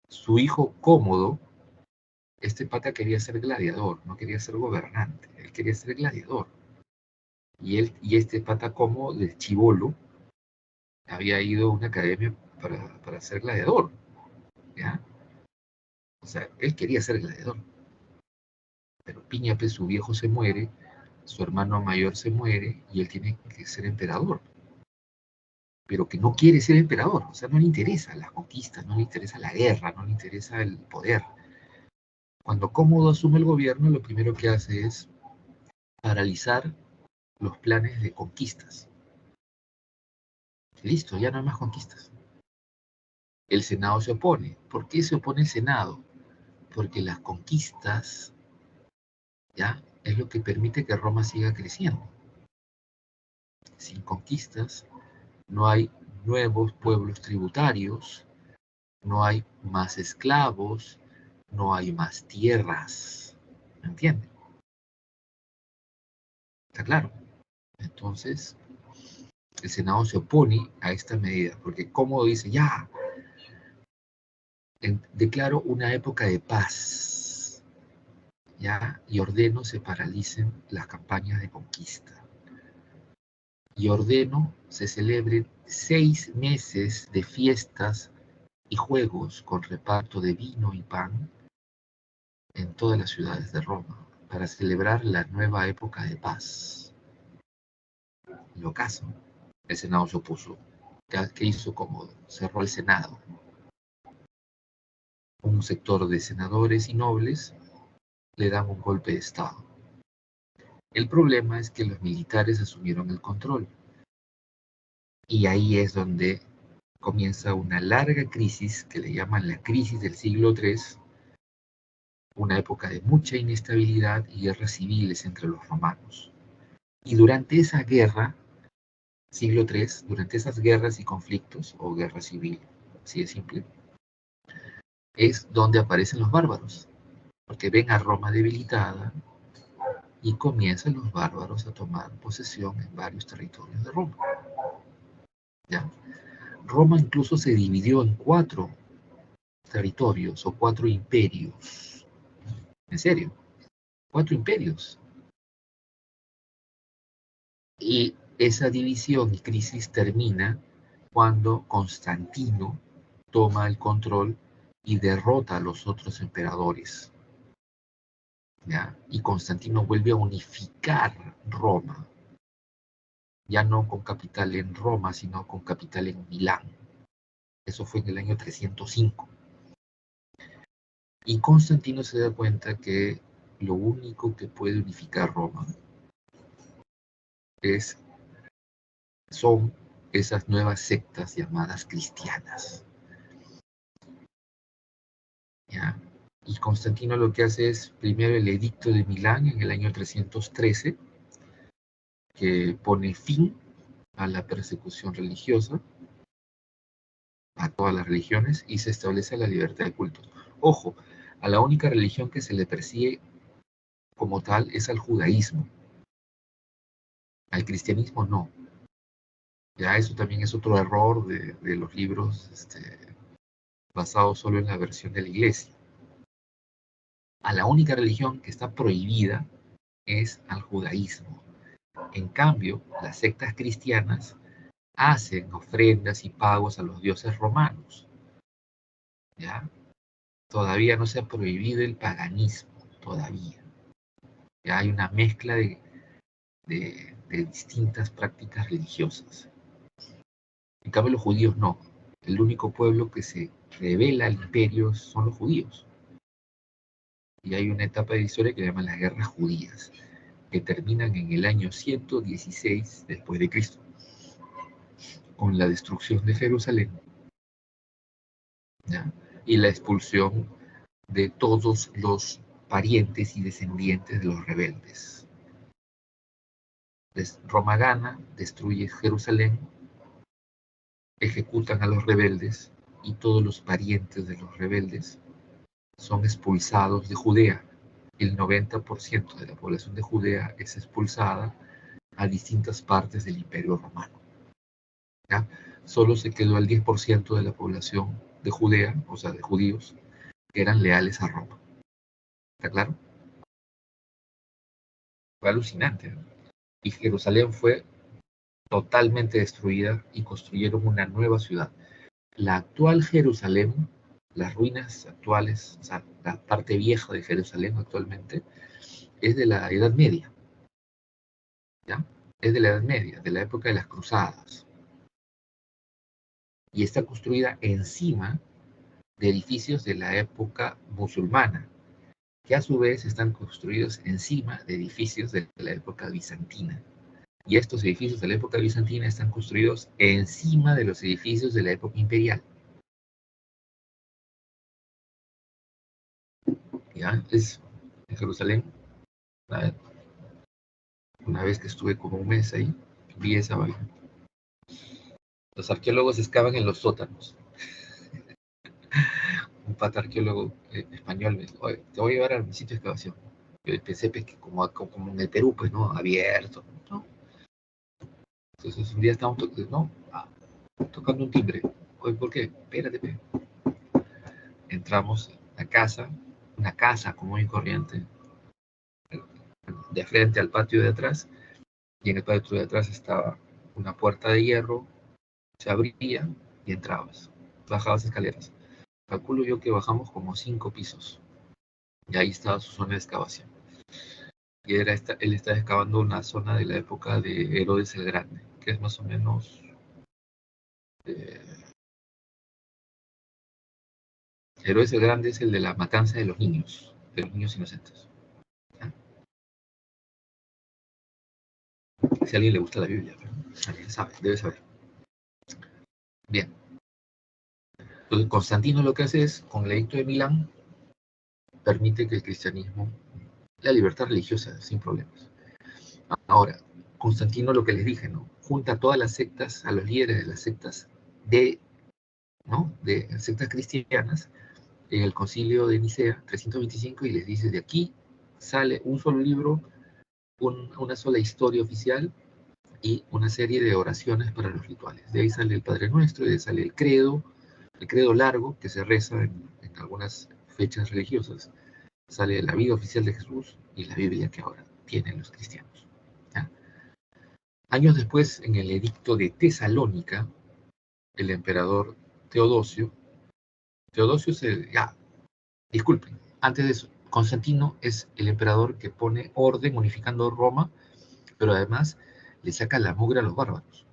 Su hijo Cómodo, este pata quería ser gladiador, no quería ser gobernante, él quería ser gladiador. Y este pata Cómodo, de chibolo, había ido a una academia para ser gladiador, ¿ya? O sea, él quería ser gladiador. Pero Piñape, su viejo, se muere, su hermano mayor se muere y él tiene que ser emperador. Pero que no quiere ser emperador, o sea, no le interesa las conquistas, no le interesa la guerra, no le interesa el poder. Cuando Cómodo asume el gobierno, lo primero que hace es paralizar los planes de conquistas. Listo, ya no hay más conquistas. El Senado se opone. ¿Por qué se opone el Senado? Porque las conquistas, ¿ya? Es lo que permite que Roma siga creciendo. Sin conquistas no hay nuevos pueblos tributarios, no hay más esclavos, no hay más tierras. ¿Me entienden? ¿Está claro? Entonces, el Senado se opone a esta medida, porque Cómodo dice, ya, declaro una época de paz, ¿ya? Y ordeno se paralicen las campañas de conquista. Y ordeno se celebren 6 meses de fiestas y juegos con reparto de vino y pan en todas las ciudades de Roma para celebrar la nueva época de paz. Lo caso, el Senado se opuso. ¿Qué hizo Cómodo? Cerró el Senado. Un sector de senadores y nobles le dan un golpe de Estado. El problema es que los militares asumieron el control. Y ahí es donde comienza una larga crisis que le llaman la crisis del siglo III, una época de mucha inestabilidad y guerras civiles entre los romanos. Y durante esa guerra, siglo III, durante esas guerras y conflictos, o guerra civil, así de simple, es donde aparecen los bárbaros, porque ven a Roma debilitada y comienzan los bárbaros a tomar posesión en varios territorios de Roma. ¿Ya? Roma incluso se dividió en 4 territorios o 4 imperios. En serio, 4 imperios. Y esa división y crisis termina cuando Constantino toma el control y derrota a los otros emperadores. ¿ya? Y Constantino vuelve a unificar Roma, ya no con capital en Roma, sino con capital en Milán. Eso fue en el año 305. Y Constantino se da cuenta que lo único que puede unificar Roma son esas nuevas sectas llamadas cristianas, ¿ya? Y Constantino lo que hace es, primero, el edicto de Milán en el año 313, que pone fin a la persecución religiosa, a todas las religiones, y se establece la libertad de cultos. Ojo, a la única religión que se le persigue como tal es al judaísmo. Al cristianismo no. Ya eso también es otro error de los libros basados solo en la versión de la iglesia. A la única religión que está prohibida es al judaísmo. En cambio, las sectas cristianas hacen ofrendas y pagos a los dioses romanos. ¿Ya? Todavía no se ha prohibido el paganismo, todavía. Ya hay una mezcla de distintas prácticas religiosas. En cambio, los judíos no. El único pueblo que se revela al imperio son los judíos. Y hay una etapa de historia que se llama las guerras judías, que terminan en el año 116 después de Cristo, con la destrucción de Jerusalén, ¿ya? Y la expulsión de todos los parientes y descendientes de los rebeldes. Roma gana, destruye Jerusalén, ejecutan a los rebeldes y todos los parientes de los rebeldes son expulsados de Judea. El 90% de la población de Judea es expulsada a distintas partes del Imperio Romano. ¿Ya? Solo se quedó el 10% de la población de Judea, o sea, de judíos, que eran leales a Roma. ¿Está claro? Fue alucinante, ¿no? Y Jerusalén fue totalmente destruida y construyeron una nueva ciudad. La actual Jerusalén, las ruinas actuales, o sea, la parte vieja de Jerusalén actualmente, es de la Edad Media, ¿ya? Es de la Edad Media, de la época de las Cruzadas. Y está construida encima de edificios de la época musulmana, que a su vez están construidos encima de edificios de la época bizantina. Y estos edificios de la época bizantina están construidos encima de los edificios de la época imperial. ¿Ya? Es en Jerusalén. Una vez que estuve como un mes ahí, vi esa vaina. Los arqueólogos excavan en los sótanos. Un pata arqueólogo español me dijo, oye, te voy a llevar al sitio de excavación. Yo pensé que como en el Perú, pues, ¿no? Abierto, ¿no? Entonces un día estábamos tocando un timbre. Oye, ¿por qué? Espérate. Entramos a casa, una casa común y corriente, de frente al patio de atrás, y en el patio de atrás estaba una puerta de hierro, se abría y entrabas. Bajabas escaleras. Calculo yo que bajamos como 5 pisos. Y ahí estaba su zona de excavación. Y él estaba excavando una zona de la época de Herodes el Grande, que es más o menos... Herodes el Grande es el de la matanza de los niños inocentes. ¿Ya? Si a alguien le gusta la Biblia, alguien sabe, debe saber. Bien. Entonces, Constantino lo que hace es, con el edicto de Milán, permite que el cristianismo, la libertad religiosa, sin problemas. Ahora, Constantino, lo que les dije, ¿no? Junta a todas las sectas, a los líderes de las sectas de sectas cristianas, en el concilio de Nicea 325, y les dice, de aquí sale un solo libro, una sola historia oficial y una serie de oraciones para los rituales. De ahí sale el Padre Nuestro, y de ahí sale el credo largo que se reza en algunas fechas religiosas. Sale la vida oficial de Jesús y la Biblia que ahora tienen los cristianos. ¿Ya? Años después, en el edicto de Tesalónica, el emperador Teodosio disculpen, antes de eso, Constantino es el emperador que pone orden unificando Roma, pero además le saca la mugre a los bárbaros.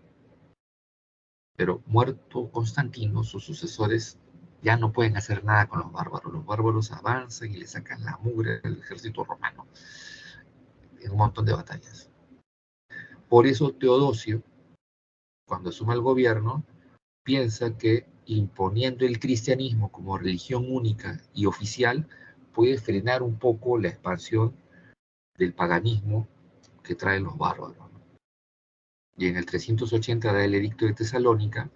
Pero muerto Constantino, sus sucesores ya no pueden hacer nada con los bárbaros. Los bárbaros avanzan y le sacan la mugre al ejército romano en un montón de batallas. Por eso Teodosio, cuando asume el gobierno, piensa que imponiendo el cristianismo como religión única y oficial puede frenar un poco la expansión del paganismo que traen los bárbaros. Y en el 380 da el edicto de Tesalónica,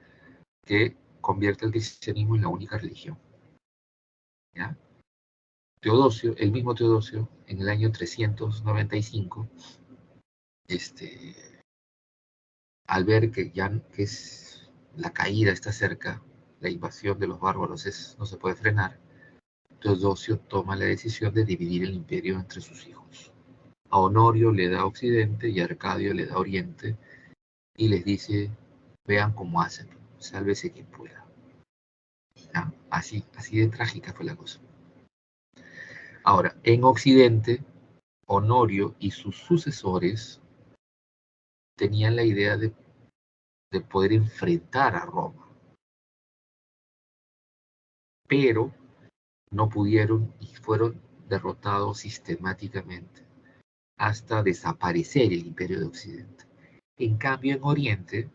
que convierte el cristianismo en la única religión. ¿Ya? Teodosio, el mismo Teodosio, en el año 395, al ver que la caída está cerca, la invasión de los bárbaros no se puede frenar, Teodosio toma la decisión de dividir el imperio entre sus hijos. A Honorio le da Occidente y a Arcadio le da Oriente, y les dice, vean cómo hacen, sálvese quien pueda. ¿Ya? Así de trágica fue la cosa. Ahora, en Occidente, Honorio y sus sucesores tenían la idea de poder enfrentar a Roma, pero no pudieron y fueron derrotados sistemáticamente hasta desaparecer el imperio de Occidente. En cambio, en Oriente,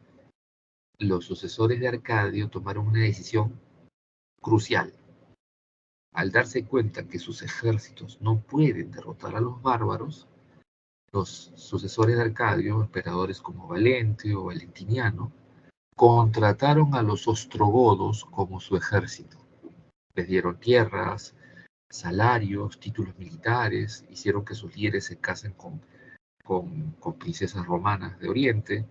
los sucesores de Arcadio tomaron una decisión crucial. Al darse cuenta que sus ejércitos no pueden derrotar a los bárbaros, los sucesores de Arcadio, emperadores como Valente o Valentiniano, contrataron a los ostrogodos como su ejército. Les dieron tierras, salarios, títulos militares, hicieron que sus líderes se casen con princesas romanas de Oriente,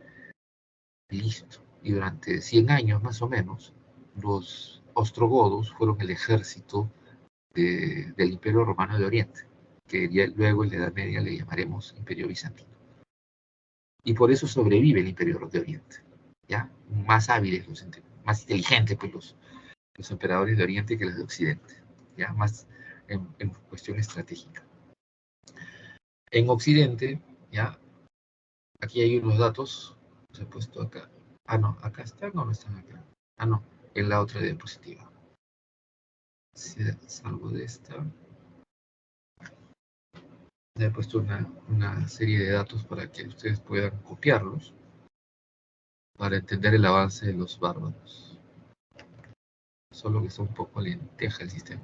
y listo. Y durante 100 años más o menos, los ostrogodos fueron el ejército del Imperio Romano de Oriente, que luego en la Edad Media le llamaremos Imperio Bizantino. Y por eso sobrevive el Imperio de Oriente, ¿ya? Más hábiles, más inteligentes pues, los emperadores de Oriente que los de Occidente, ¿ya? Más en cuestión estratégica. En Occidente, ¿ya? Aquí hay unos datos, los he puesto acá. Ah, no, acá están, no están acá. Ah, no, en la otra diapositiva. Si salgo de esta. He puesto una serie de datos para que ustedes puedan copiarlos para entender el avance de los bárbaros. Solo que está un poco lenteja el sistema.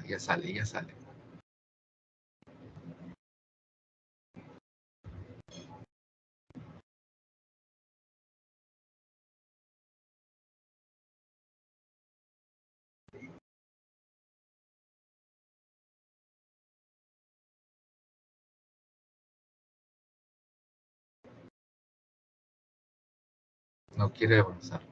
Ya sale, ya sale. No quiere avanzar.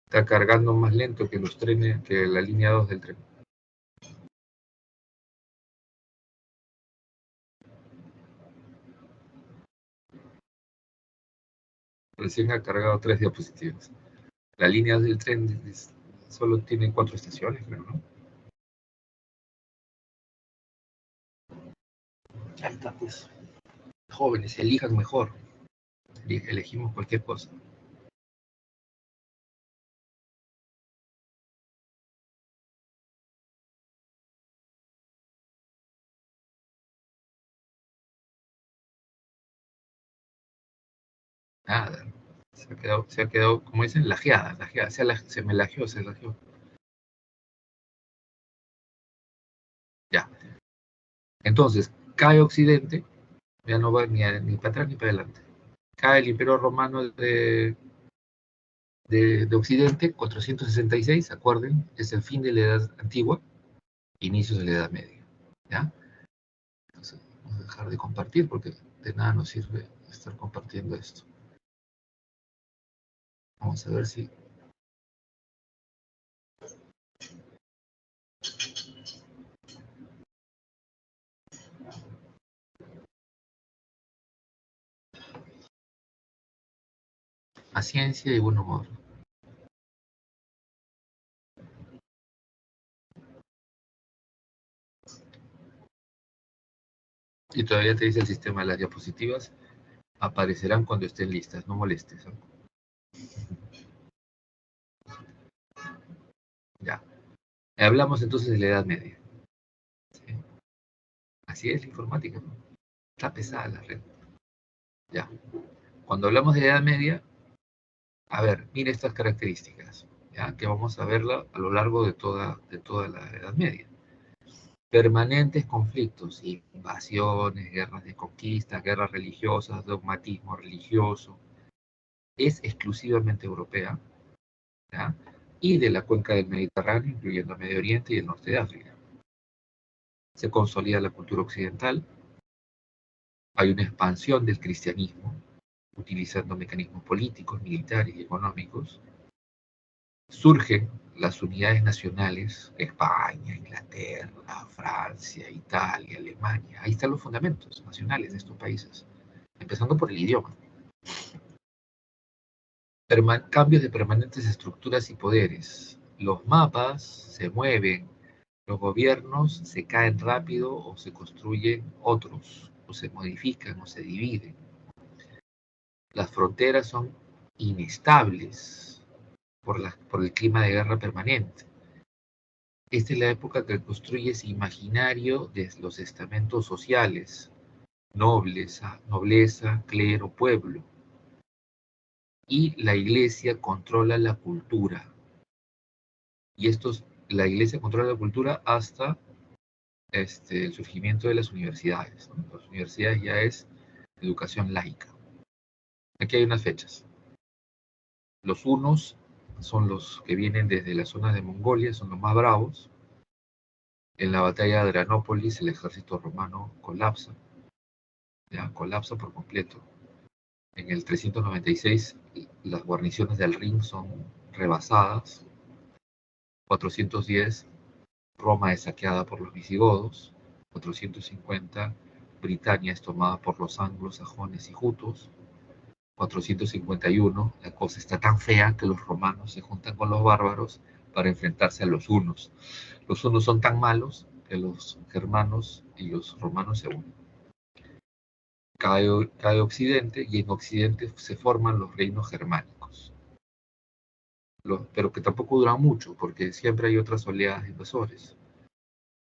Está cargando más lento que los trenes, que la línea 2 del tren. Recién ha cargado 3 diapositivas. La línea del tren solo tiene 4 estaciones, creo, ¿no? Ahí está, pues. Jóvenes, elijan mejor. Elegimos cualquier cosa. Nada. Se ha quedado, como dicen, lajeada. Se me lajeó. Ya. Entonces, cae Occidente, ya no va ni para atrás ni para adelante. Cae el Imperio Romano de Occidente, 466, acuerden, es el fin de la Edad Antigua, inicios de la Edad Media. ¿Ya? Entonces, vamos a dejar de compartir porque de nada nos sirve estar compartiendo esto. Vamos a ver si... Paciencia y buen humor. Y todavía te dice el sistema, las diapositivas aparecerán cuando estén listas, no molestes, ¿no? Ya. Hablamos entonces de la Edad Media. ¿Sí? Así es la informática, ¿no? Está pesada la red. Ya. Cuando hablamos de la Edad Media, a ver, mire estas características, ¿ya? Que vamos a verla a lo largo de toda la Edad Media. Permanentes conflictos, invasiones, guerras de conquista, guerras religiosas, dogmatismo religioso. Es exclusivamente europea, ¿ya? Y de la cuenca del Mediterráneo, incluyendo Medio Oriente y el norte de África. Se consolida la cultura occidental, hay una expansión del cristianismo, utilizando mecanismos políticos, militares y económicos. Surgen las unidades nacionales, España, Inglaterra, Francia, Italia, Alemania. Ahí están los fundamentos nacionales de estos países, empezando por el idioma. Cambios de permanentes estructuras y poderes. Los mapas se mueven, los gobiernos se caen rápido o se construyen otros, o se modifican o se dividen. Las fronteras son inestables por el clima de guerra permanente. Esta es la época que construye ese imaginario de los estamentos sociales, nobleza, clero, pueblo. Y la iglesia controla la cultura. Y la iglesia controla la cultura hasta el surgimiento de las universidades, ¿no? Las universidades ya es educación laica. Aquí hay unas fechas. Los hunos son los que vienen desde la zona de Mongolia, son los más bravos. En la batalla de Adrianópolis el ejército romano colapsa, ya colapsa por completo. En el 396 las guarniciones del Rin son rebasadas. 410 Roma es saqueada por los visigodos. 450 Britania es tomada por los anglos, sajones y jutos. 451 la cosa está tan fea que los romanos se juntan con los bárbaros para enfrentarse a los hunos. Los hunos son tan malos que los germanos y los romanos se unen. Cae Occidente y en Occidente se forman los reinos germánicos. Pero que tampoco duran mucho porque siempre hay otras oleadas de invasores.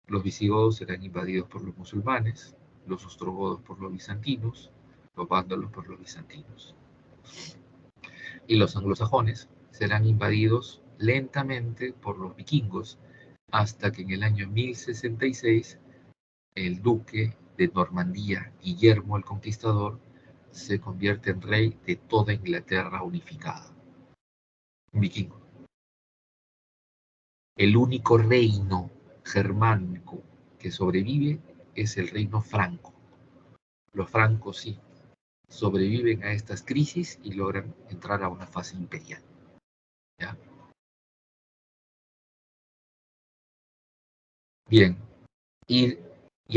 Los visigodos serán invadidos por los musulmanes, los ostrogodos por los bizantinos, los vándalos por los bizantinos. Y los anglosajones serán invadidos lentamente por los vikingos hasta que en el año 1066 el duque de Normandía, Guillermo el Conquistador, se convierte en rey de toda Inglaterra unificada. Un vikingo. El único reino germánico que sobrevive es el reino franco. Los francos sí sobreviven a estas crisis y logran entrar a una fase imperial. ¿Ya? Bien, y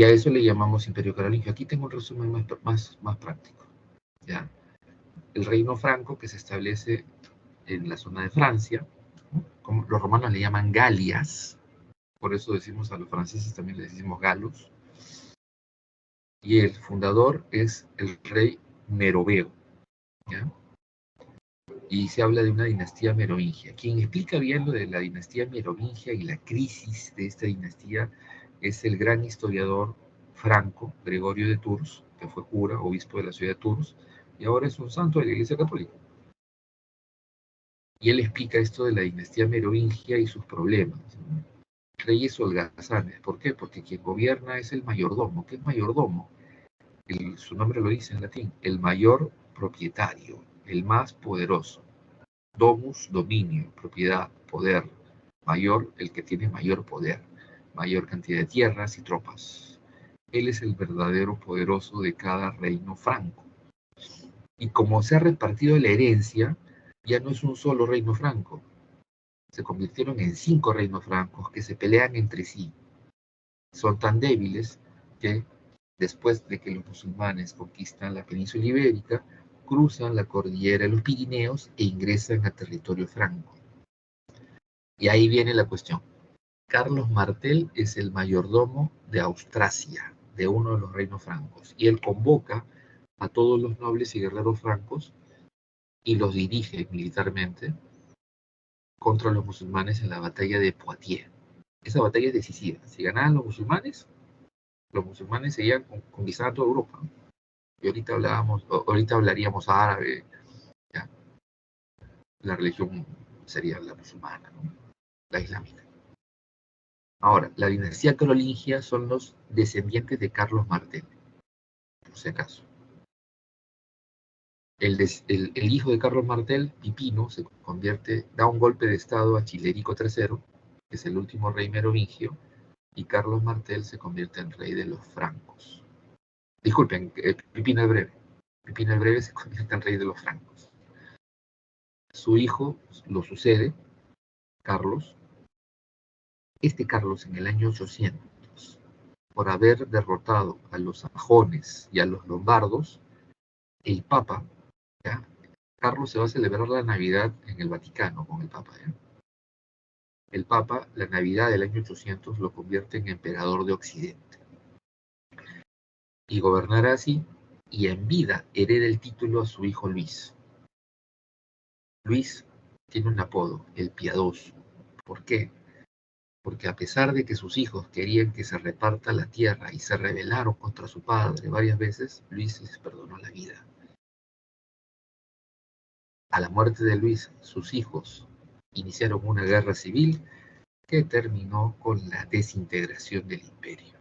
a eso le llamamos Imperio Carolingio. Aquí tengo un resumen más práctico. ¿Ya? El reino franco que se establece en la zona de Francia, ¿no? Como los romanos le llaman Galias, por eso decimos a los franceses también les decimos galos, y el fundador es el rey Meroveo, ¿ya? Y se habla de una dinastía merovingia. Quien explica bien lo de la dinastía merovingia y la crisis de esta dinastía es el gran historiador franco, Gregorio de Tours, que fue cura, obispo de la ciudad de Tours, y ahora es un santo de la Iglesia Católica. Y él explica esto de la dinastía merovingia y sus problemas, ¿no? Reyes holgazanes. ¿Por qué? Porque quien gobierna es el mayordomo. ¿Qué es mayordomo? Su nombre lo dice en latín, el mayor propietario, el más poderoso. Domus, dominio, propiedad, poder. Mayor, el que tiene mayor poder, mayor cantidad de tierras y tropas. él es el verdadero poderoso de cada reino franco. Y como se ha repartido la herencia, ya no es un solo reino franco. Se convirtieron en 5 reinos francos que se pelean entre sí. Son tan débiles que después de que los musulmanes conquistan la península ibérica, cruzan la cordillera de los Pirineos e ingresan a territorio franco. Y ahí viene la cuestión. Carlos Martel es el mayordomo de Austrasia, de uno de los reinos francos, y él convoca a todos los nobles y guerreros francos y los dirige militarmente contra los musulmanes en la batalla de Poitiers. Esa batalla es decisiva. Si ganaban los musulmanes seguían conquistando toda Europa. Y ahorita hablaríamos árabe, ¿ya? La religión sería la musulmana, ¿no? La islámica. Ahora, la dinastía carolingia son los descendientes de Carlos Martel, por si acaso. El hijo de Carlos Martel, Pipino, da un golpe de estado a Chilerico III, que es el último rey merovingio, y Carlos Martel se convierte en rey de los francos. Disculpen, Pipino el Breve. Pipino el Breve se convierte en rey de los francos. Su hijo lo sucede, Carlos. Este Carlos, en el año 800, por haber derrotado a los sajones y a los lombardos, el Papa, ¿ya? Carlos se va a celebrar la Navidad en el Vaticano con el Papa, ¿ya? El Papa, la Navidad del año 800, lo convierte en emperador de Occidente. Y gobernará así, y en vida hereda el título a su hijo Luis. Luis tiene un apodo, el Piadoso. ¿Por qué? Porque a pesar de que sus hijos querían que se reparta la tierra y se rebelaron contra su padre varias veces, Luis les perdonó la vida. A la muerte de Luis, sus hijos iniciaron una guerra civil que terminó con la desintegración del imperio.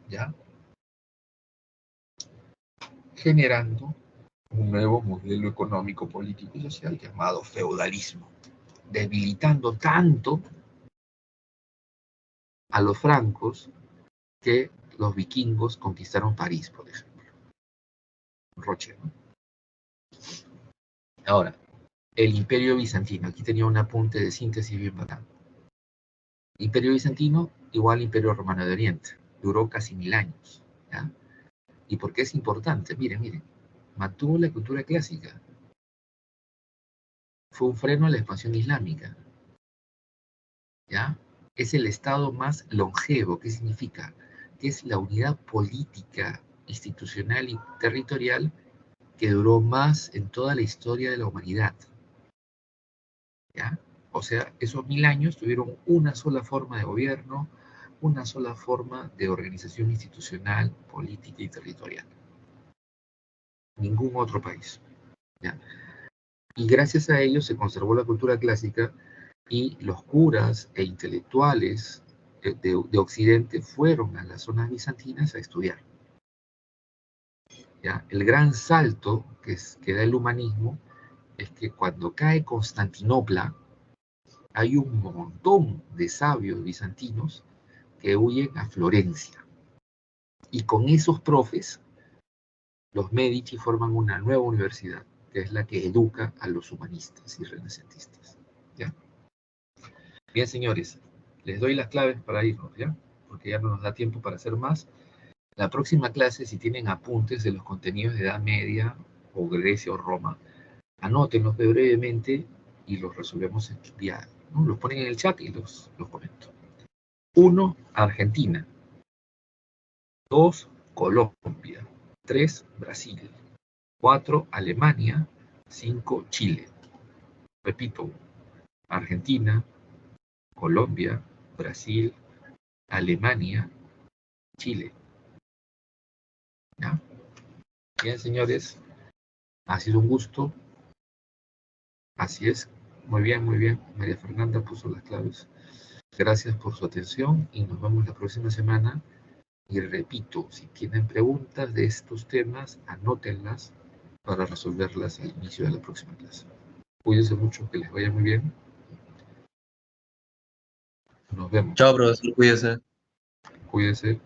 ¿Ya? Generando un nuevo modelo económico, político y social llamado feudalismo, debilitando tanto a los francos que los vikingos conquistaron París, por ejemplo. Roche, ¿no? Ahora, el Imperio Bizantino. Aquí tenía un apunte de síntesis bien bacán. Imperio Bizantino igual Imperio Romano de Oriente. Duró casi 1000 años. ¿Ya? ¿Y por qué es importante? Miren. Mantuvo la cultura clásica. Fue un freno a la expansión islámica. ¿Ya? Es el estado más longevo. ¿Qué significa? Que es la unidad política, institucional y territorial que duró más en toda la historia de la humanidad. ¿Ya? O sea, esos 1000 años tuvieron una sola forma de gobierno, una sola forma de organización institucional, política y territorial. Ningún otro país. ¿Ya? Y gracias a ello se conservó la cultura clásica y los curas e intelectuales de Occidente fueron a las zonas bizantinas a estudiar. ¿Ya? El gran salto que da el humanismo es que cuando cae Constantinopla, hay un montón de sabios bizantinos que huyen a Florencia. Y con esos profes, los Medici forman una nueva universidad, que es la que educa a los humanistas y renacentistas. ¿Ya? Bien, señores, les doy las claves para irnos, ¿ya? Porque ya no nos da tiempo para hacer más. La próxima clase, si tienen apuntes de los contenidos de Edad Media, o Grecia o Roma, anótenlos brevemente y los resolvemos en el día, ¿no? Los ponen en el chat y los comento. 1, Argentina. 2, Colombia. 3, Brasil. 4, Alemania. 5, Chile. Repito, Argentina, Colombia, Brasil, Alemania, Chile. ¿Ya? Bien, señores, ha sido un gusto. Así es. Muy bien, muy bien. María Fernanda puso las claves. Gracias por su atención y nos vemos la próxima semana. Y repito, si tienen preguntas de estos temas, anótenlas para resolverlas al inicio de la próxima clase. Cuídense mucho, que les vaya muy bien. Nos vemos. Chao, profesor, cuídese. Cuídense.